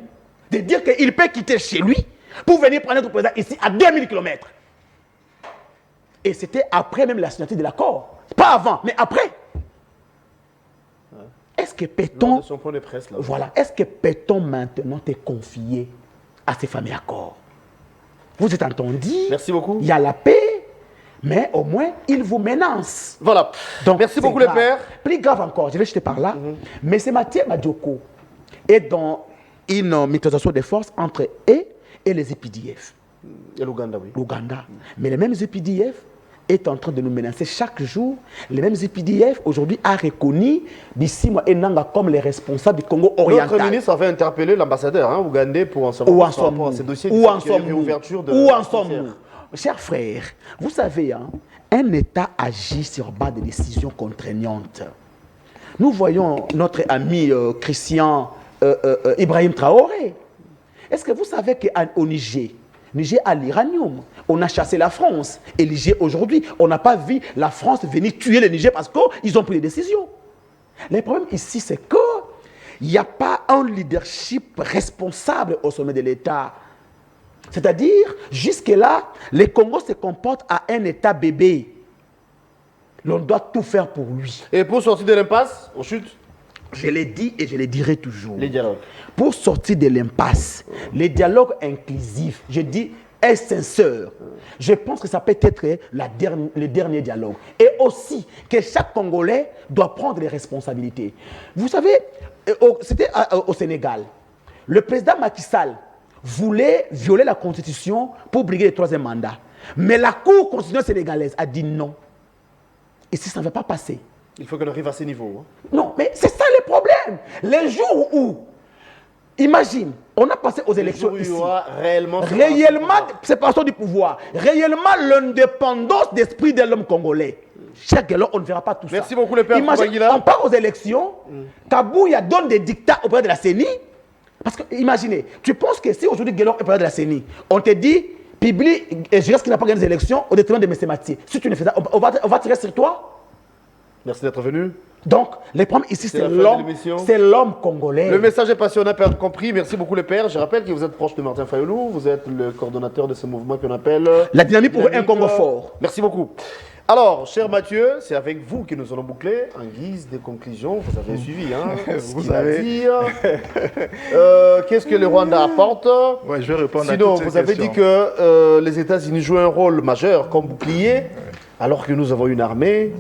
de dire qu'il peut quitter chez lui pour venir prendre notre président ici à 2000 km. Et c'était après même la signature de l'accord. Pas avant, mais après. Est-ce que peut-on... Voilà. Est-ce que peut-on maintenant te confier à ces fameux accords? Vous êtes entendu. Merci beaucoup. Il y a la paix, mais au moins, il vous menace. Voilà. Donc, merci beaucoup les pères. Plus grave encore, je vais jeter par là. Mais c'est Mathieu Badioko est dans une mutualisation des forces entre eux et les EPDF. Et l'Ouganda, oui. L'Ouganda. Mais les mêmes EPDF est en train de nous menacer chaque jour. Les mêmes EPDF, aujourd'hui, a reconnu Bissimo et Nanga comme les responsables du Congo oriental. Notre ministre avait interpellé l'ambassadeur ougandais pour en savoir plus par rapport à ces dossiers de réouverture de... Où en sommes-nous? Chers frères, vous savez, un État agit sur base de décisions contraignantes. Nous voyons notre ami Christian Ibrahim Traoré. Est-ce que vous savez qu'au Niger a l'uranium. On a chassé la France. Et Niger, aujourd'hui, on n'a pas vu la France venir tuer le Niger parce qu'ils ont pris des décisions. Le problème ici, c'est qu'il n'y a pas un leadership responsable au sommet de l'État. C'est-à-dire, jusque-là, le Congo se comporte à un État bébé. L'on doit tout faire pour lui. Et pour sortir de l'impasse, on chute? Je l'ai dit et je le dirai toujours. Les dialogues. Pour sortir de l'impasse, les dialogues inclusifs, je dis, est sincère. Je pense que ça peut être le dernier dialogue. Et aussi que chaque Congolais doit prendre les responsabilités. Vous savez, c'était au Sénégal. Le président Macky Sall voulait violer la Constitution pour briguer le 3e mandat. Mais la Cour constitutionnelle sénégalaise a dit non. Et si ça ne va pas passer. Il faut qu'on arrive à ces niveaux. Non, mais c'est ça le problème. Les jours où, imagine, on a passé aux élections ici. Réellement séparation du pouvoir. Réellement l'indépendance d'esprit de l'homme congolais. Chaque là, on ne verra pas tout ça. Merci beaucoup, le père. Imagine, on part aux élections, Kabouya donne des dictats auprès de la CENI, Parce que, imaginez, tu penses que si aujourd'hui Guélor est président de la CENI, on te dit, publie et je reste qu'il n'a pas gagné les élections au détriment de M. Mathieu. Si tu ne fais ça, on va tirer sur toi. Merci d'être venu. Donc, le problème ici, c'est l'homme congolais. Le message est passé, on a compris. Merci beaucoup, les pères. Je rappelle que vous êtes proche de Martin Fayoulou. Vous êtes le coordonnateur de ce mouvement qu'on appelle la dynamique pour un Congo fort. Merci beaucoup. Alors, cher Mathieu, c'est avec vous que nous allons boucler en guise de conclusion. Vous avez suivi, hein, vous avez dit. Qu'est-ce que le Rwanda apporte? Ouais, je vais répondre Sinon, à toutes ces vous avez questions. dit que les États-Unis jouent un rôle majeur comme bouclier, alors que nous avons une armée.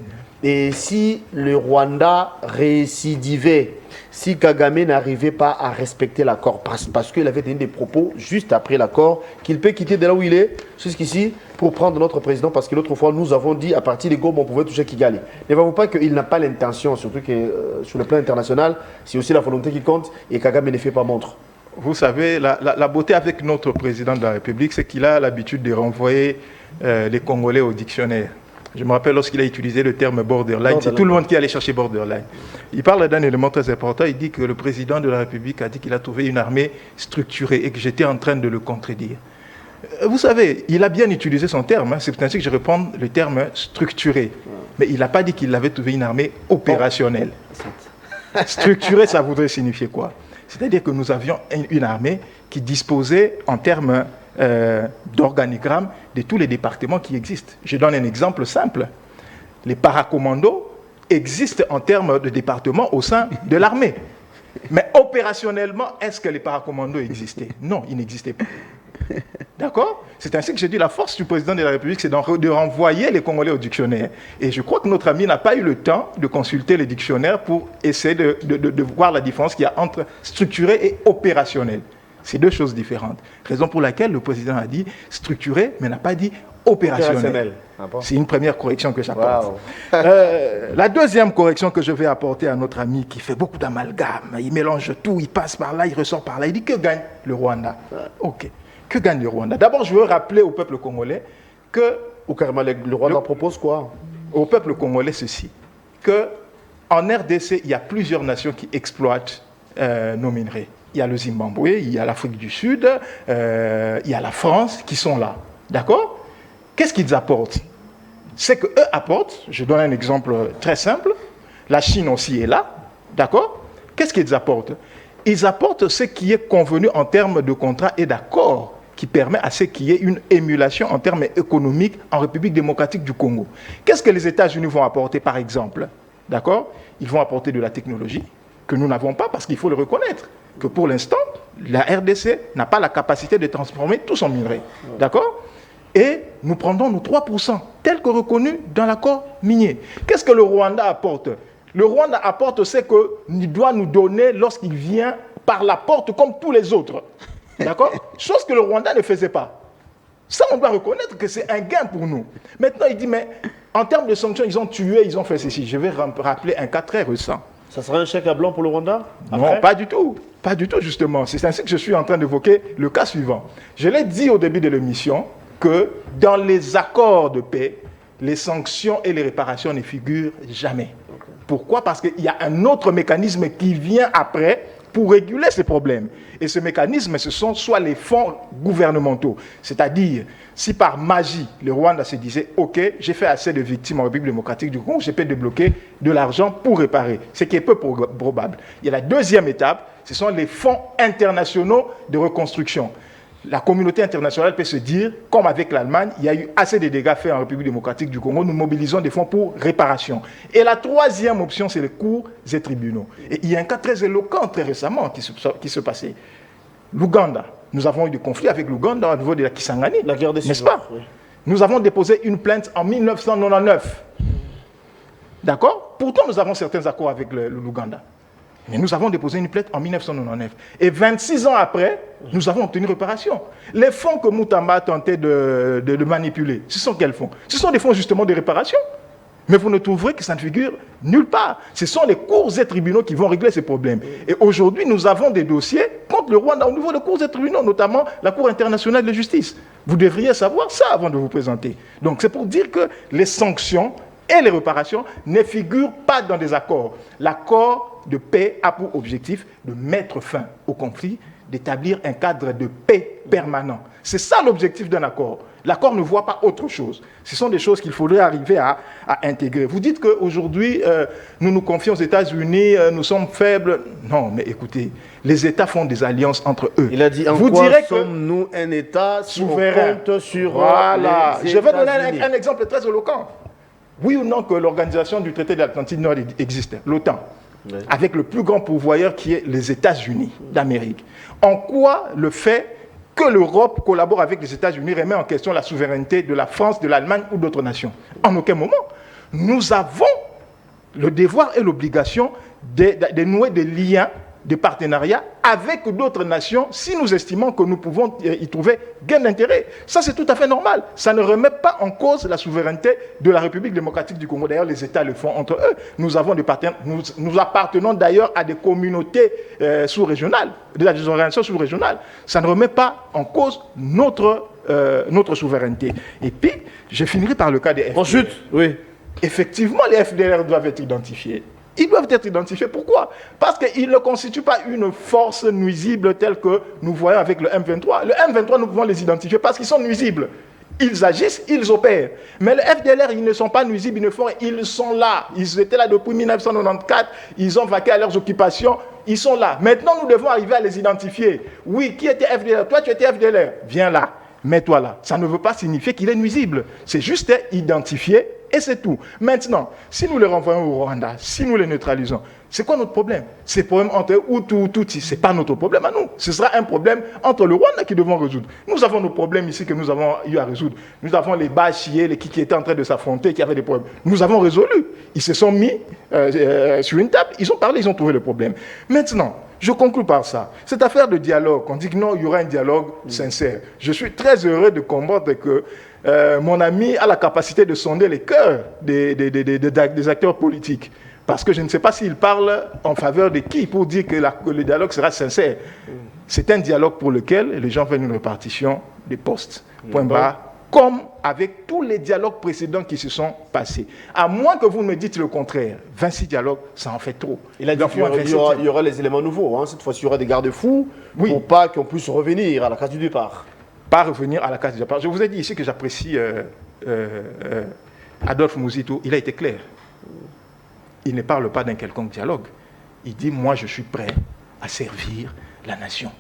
Et si le Rwanda récidivait, si Kagame n'arrivait pas à respecter l'accord, parce qu'il avait donné des propos juste après l'accord, qu'il peut quitter de là où il est, jusqu'ici, pour prendre notre président, parce que l'autre fois, nous avons dit, à partir des Gobes, on pouvait toucher Kigali. Ne voyez-vous pas qu'il n'a pas l'intention, surtout que sur le plan international, c'est aussi la volonté qui compte, et Kagame ne fait pas montre. Vous savez, la beauté avec notre président de la République, c'est qu'il a l'habitude de renvoyer les Congolais au dictionnaire. Je me rappelle lorsqu'il a utilisé le terme borderline, c'est tout le monde qui allait chercher borderline. Il parle d'un élément très important, il dit que le président de la République a dit qu'il a trouvé une armée structurée et que j'étais en train de le contredire. Vous savez, il a bien utilisé son terme, hein, c'est ainsi que je reprends le terme structuré. Mais il n'a pas dit qu'il avait trouvé une armée opérationnelle. Structurée, ça voudrait signifier quoi? C'est-à-dire que nous avions une armée qui disposait en termes d'organigramme de tous les départements qui existent. Je donne un exemple simple. Les paracommandos existent en termes de départements au sein de l'armée. Mais opérationnellement, est-ce que les paracommandos existaient? Non, ils n'existaient pas. D'accord? C'est ainsi que j'ai dit la force du président de la République, c'est de renvoyer les Congolais au dictionnaire. Et je crois que notre ami n'a pas eu le temps de consulter les dictionnaires pour essayer de voir la différence qu'il y a entre structuré et opérationnel. C'est deux choses différentes. Raison pour laquelle le président a dit structuré, mais n'a pas dit opérationnel. C'est une première correction que j'apporte. Wow. La deuxième correction que je vais apporter à notre ami qui fait beaucoup d'amalgame, il mélange tout, il passe par là, il ressort par là, il dit que gagne le Rwanda. Ok. Que gagne le Rwanda? D'abord, je veux rappeler au peuple congolais que... Ou carrément, le Rwanda propose quoi? Au peuple congolais, ceci. Qu'en RDC, il y a plusieurs nations qui exploitent nos minerais. Il y a le Zimbabwe, il y a l'Afrique du Sud, il y a la France qui sont là. D'accord? Qu'est-ce qu'ils apportent? C'est qu'eux apportent, je donne un exemple très simple, la Chine aussi est là. D'accord? Qu'est-ce qu'ils apportent? Ils apportent ce qui est convenu en termes de contrat et d'accord qui permet à ce qu'il y ait une émulation en termes économiques en République démocratique du Congo. Qu'est-ce que les États-Unis vont apporter, par exemple? D'accord? Ils vont apporter de la technologie que nous n'avons pas, parce qu'il faut le reconnaître, que pour l'instant, la RDC n'a pas la capacité de transformer tout son minerai. D'accord? Et nous prendrons nos 3%, tels que reconnus dans l'accord minier. Qu'est-ce que le Rwanda apporte? Le Rwanda apporte ce qu'il doit nous donner lorsqu'il vient par la porte comme tous les autres. D'accord? Chose que le Rwanda ne faisait pas. Ça, on doit reconnaître que c'est un gain pour nous. Maintenant, il dit, mais en termes de sanctions, ils ont tué, ils ont fait ceci. Je vais rappeler un cas très récent. Ça sera un chèque à blanc pour le Rwanda? Non, pas du tout. Pas du tout, justement. C'est ainsi que je suis en train d'évoquer le cas suivant. Je l'ai dit au début de l'émission que dans les accords de paix, les sanctions et les réparations ne figurent jamais. Pourquoi? Parce qu'il y a un autre mécanisme qui vient après pour réguler ces problèmes. Et ce mécanisme, ce sont soit les fonds gouvernementaux. C'est-à-dire, si par magie, le Rwanda se disait « Ok, j'ai fait assez de victimes en République démocratique du Congo, je peux débloquer de l'argent pour réparer ». Ce qui est peu probable. Il y a la deuxième étape, ce sont les fonds internationaux de reconstruction. La communauté internationale peut se dire, comme avec l'Allemagne, il y a eu assez de dégâts faits en République démocratique du Congo, nous mobilisons des fonds pour réparation. Et la troisième option, c'est les cours et tribunaux. Et il y a un cas très éloquent, très récemment, qui se passait. L'Ouganda. Nous avons eu des conflits avec l'Ouganda au niveau de la Kisangani, la guerre des n'est-ce pas? Oui. Nous avons déposé une plainte en 1999. D'accord? Pourtant, nous avons certains accords avec l'Ouganda. Mais nous avons déposé une plainte en 1999. Et 26 ans après, nous avons obtenu réparation. Les fonds que Moutamba a tenté de manipuler, ce sont quels fonds? Ce sont des fonds justement de réparation. Mais vous ne trouverez que ça ne figure nulle part. Ce sont les cours et tribunaux qui vont régler ces problèmes. Et aujourd'hui, nous avons des dossiers contre le Rwanda au niveau des cours et tribunaux, notamment la Cour internationale de justice. Vous devriez savoir ça avant de vous présenter. Donc c'est pour dire que les sanctions et les réparations ne figurent pas dans des accords. L'accord de paix a pour objectif de mettre fin au conflit, d'établir un cadre de paix permanent. C'est ça l'objectif d'un accord. L'accord ne voit pas autre chose. Ce sont des choses qu'il faudrait arriver à intégrer. Vous dites qu'aujourd'hui, nous nous confions aux États-Unis, nous sommes faibles. Non, mais écoutez, les États font des alliances entre eux. Il a dit, en quoi sommes-nous un État souverain sur voilà. Les Je vais donner États-Unis. un exemple très éloquent. Oui ou non que l'organisation du traité de l'Atlantique Nord existe, l'OTAN, avec le plus grand pourvoyeur qui est les États-Unis d'Amérique. En quoi le fait que l'Europe collabore avec les États-Unis remet en question la souveraineté de la France, de l'Allemagne ou d'autres nations? En aucun moment. Nous avons le devoir et l'obligation de nouer des liens de partenariat avec d'autres nations si nous estimons que nous pouvons y trouver gain d'intérêt. Ça, c'est tout à fait normal. Ça ne remet pas en cause la souveraineté de la République démocratique du Congo. D'ailleurs, les États le font entre eux. Nous avons des partenaires. Nous appartenons d'ailleurs à des communautés sous-régionales, des organisations sous-régionales. Ça ne remet pas en cause notre souveraineté. Et puis, je finirai par le cas des FDLR. Ensuite, oui. Effectivement, les FDLR doivent être identifiés. Ils doivent être identifiés. Pourquoi? Parce qu'ils ne constituent pas une force nuisible telle que nous voyons avec le M23. Le M23, nous pouvons les identifier parce qu'ils sont nuisibles. Ils agissent, ils opèrent. Mais les FDLR, ils ne sont pas nuisibles, ils sont là. Ils étaient là depuis 1994, ils ont vaqué à leurs occupations, ils sont là. Maintenant, nous devons arriver à les identifier. Oui, qui était FDLR? Toi, tu étais FDLR. Viens là, mets-toi là. Ça ne veut pas signifier qu'il est nuisible. C'est juste identifier. Et c'est tout. Maintenant, si nous les renvoyons au Rwanda, si nous les neutralisons, c'est quoi notre problème? C'est le problème entre Hutu ou Tutsi. Ce n'est pas notre problème à nous. Ce sera un problème entre le Rwanda qui devons résoudre. Nous avons nos problèmes ici que nous avons eu à résoudre. Nous avons les Bachis, les qui étaient en train de s'affronter, qui avaient des problèmes. Nous avons résolu. Ils se sont mis sur une table, ils ont parlé, ils ont trouvé le problème. Maintenant, je conclue par ça. Cette affaire de dialogue, on dit que non, il y aura un dialogue sincère. Je suis très heureux de comprendre que mon ami a la capacité de sonder les cœurs des acteurs politiques. Parce que je ne sais pas s'il parle en faveur de qui pour dire que le dialogue sera sincère. C'est un dialogue pour lequel les gens veulent une répartition des postes. Point barre. Comme avec tous les dialogues précédents qui se sont passés. À moins que vous me dites le contraire. 26 dialogues, ça en fait trop. Il a dit qu'il y aura les éléments nouveaux. Hein. Cette fois-ci, il y aura des garde-fous pour pas qu'on puisse revenir à la case du départ. Pas revenir à la case du départ. Je vous ai dit ici que j'apprécie Adolphe Mouzito. Il a été clair. Il ne parle pas d'un quelconque dialogue. Il dit, moi, je suis prêt à servir la nation.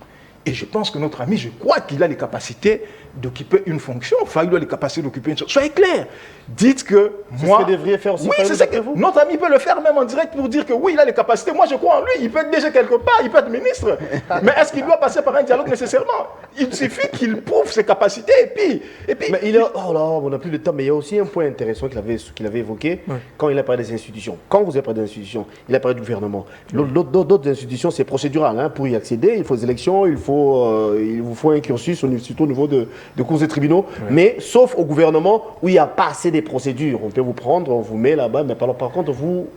Et je pense que notre ami, je crois qu'il a les capacités d'occuper une fonction. Fayou a les capacités d'occuper une fonction. Soyez clairs. Dites que moi... C'est ce que devriez faire aussi. Oui, c'est ça que vous. Notre ami peut le faire même en direct pour dire que oui, il a les capacités. Moi, je crois en lui. Il peut être déjà quelque part. Il peut être ministre. Mais est-ce qu'il doit passer par un dialogue nécessairement? Il suffit qu'il prouve ses capacités et puis... Mais il a... Oh là, on n'a plus le temps. Mais il y a aussi un point intéressant qu'il avait évoqué quand il a parlé des institutions. Quand vous avez parlé des institutions, il a parlé du gouvernement. D'autres institutions, c'est procédural. Hein. Pour y accéder, il faut des élections, il vous faut un cursus, surtout au niveau de cours et tribunaux. Ouais. Mais sauf au gouvernement où il n'y a pas assez de procédures. On peut vous prendre, on vous met là-bas, mais par contre, vous...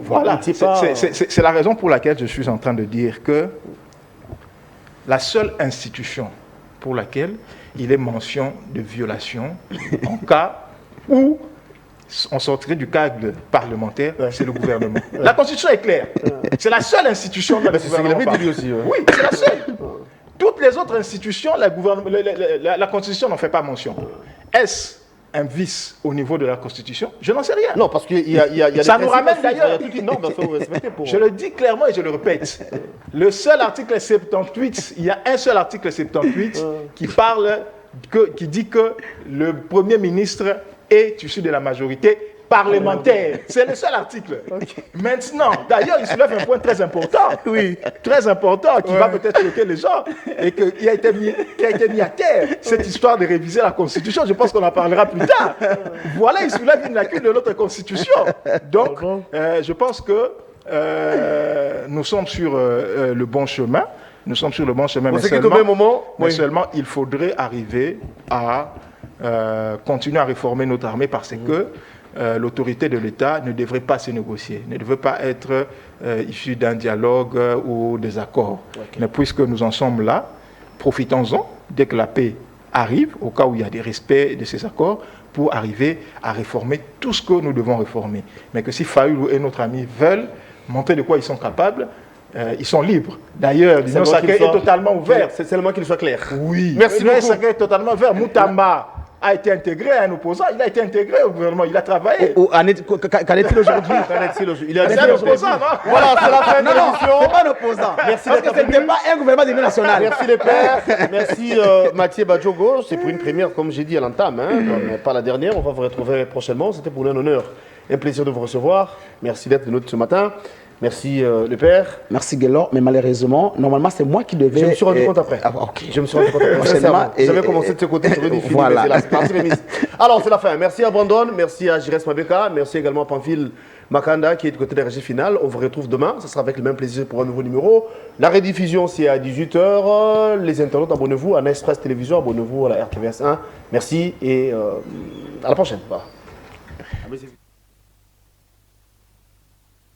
Voilà, c'est la raison pour laquelle je suis en train de dire que la seule institution pour laquelle il est mention de violation en cas où on sortirait du cadre parlementaire, c'est le gouvernement. La Constitution est claire. C'est la seule institution de gouvernement. Oui, c'est la seule. Toutes les autres institutions, la Constitution n'en fait pas mention. Est-ce un vice au niveau de la Constitution? Je n'en sais rien. Non, parce qu'il y a ça nous ramène d'ailleurs. Il y a toute une norme à faire respecter. Je le dis clairement et je le répète. Le seul article 78, il y a un seul article 78 qui dit que le Premier ministre est issu de la majorité parlementaire. C'est le seul article. Okay. Maintenant, d'ailleurs, il soulève un point très important. Oui. Très important, qui va peut-être choquer les gens et qui a été mis à terre. Cette histoire de réviser la Constitution, je pense qu'on en parlera plus tard. Voilà, il soulève une lacune de notre Constitution. Donc, je pense que nous sommes sur le bon chemin. Nous sommes sur le bon chemin. Mais seulement, il faudrait arriver à continuer à réformer notre armée parce que l'autorité de l'État ne devrait pas se négocier, ne devrait pas être issue d'un dialogue ou des accords. Okay. Mais puisque nous en sommes là, profitons-en dès que la paix arrive, au cas où il y a des respects de ces accords, pour arriver à réformer tout ce que nous devons réformer. Mais que si Fayulu et notre ami veulent montrer de quoi ils sont capables, ils sont libres. D'ailleurs, l'Union sacrée est totalement ouverte. C'est seulement qu'il soit clair. Oui, merci l'Union beaucoup. sacrée est totalement ouverte. Moutama a été intégré, un opposant, il a été intégré au gouvernement, il a travaillé. Qu'en est-il aujourd'hui? Il est C'est un opposant, non? Voilà, c'est la fin de l'émission. C'est pas un opposant. Merci Parce que d'être ce n'était venu. pas un gouvernement d'union nationale. Merci les pères, merci Mathieu Badjogo. C'est pour une première, comme j'ai dit à l'entame, hein, mais pas la dernière. On va vous retrouver prochainement. C'était pour un honneur, un plaisir de vous recevoir. Merci d'être venu ce matin. Merci le père. Merci Guélor, mais malheureusement, normalement c'est moi qui devais... Je me suis rendu compte après. Ah, ok. Je me suis rendu compte après. Prochainement, J'avais commencé de ce côté, j'aurais dû finir, voilà. mais c'est la partie remise. Alors, c'est la fin. Merci à Brandon, merci à Jires Mabeka, merci également à Pamphile Makanda qui est du côté de la régie finale. On vous retrouve demain, ce sera avec le même plaisir pour un nouveau numéro. La rediffusion, c'est à 18h. Les internautes, abonnez-vous à Nice Presse Télévision, abonnez-vous à la RTVS 1. Merci et à la prochaine. Voilà.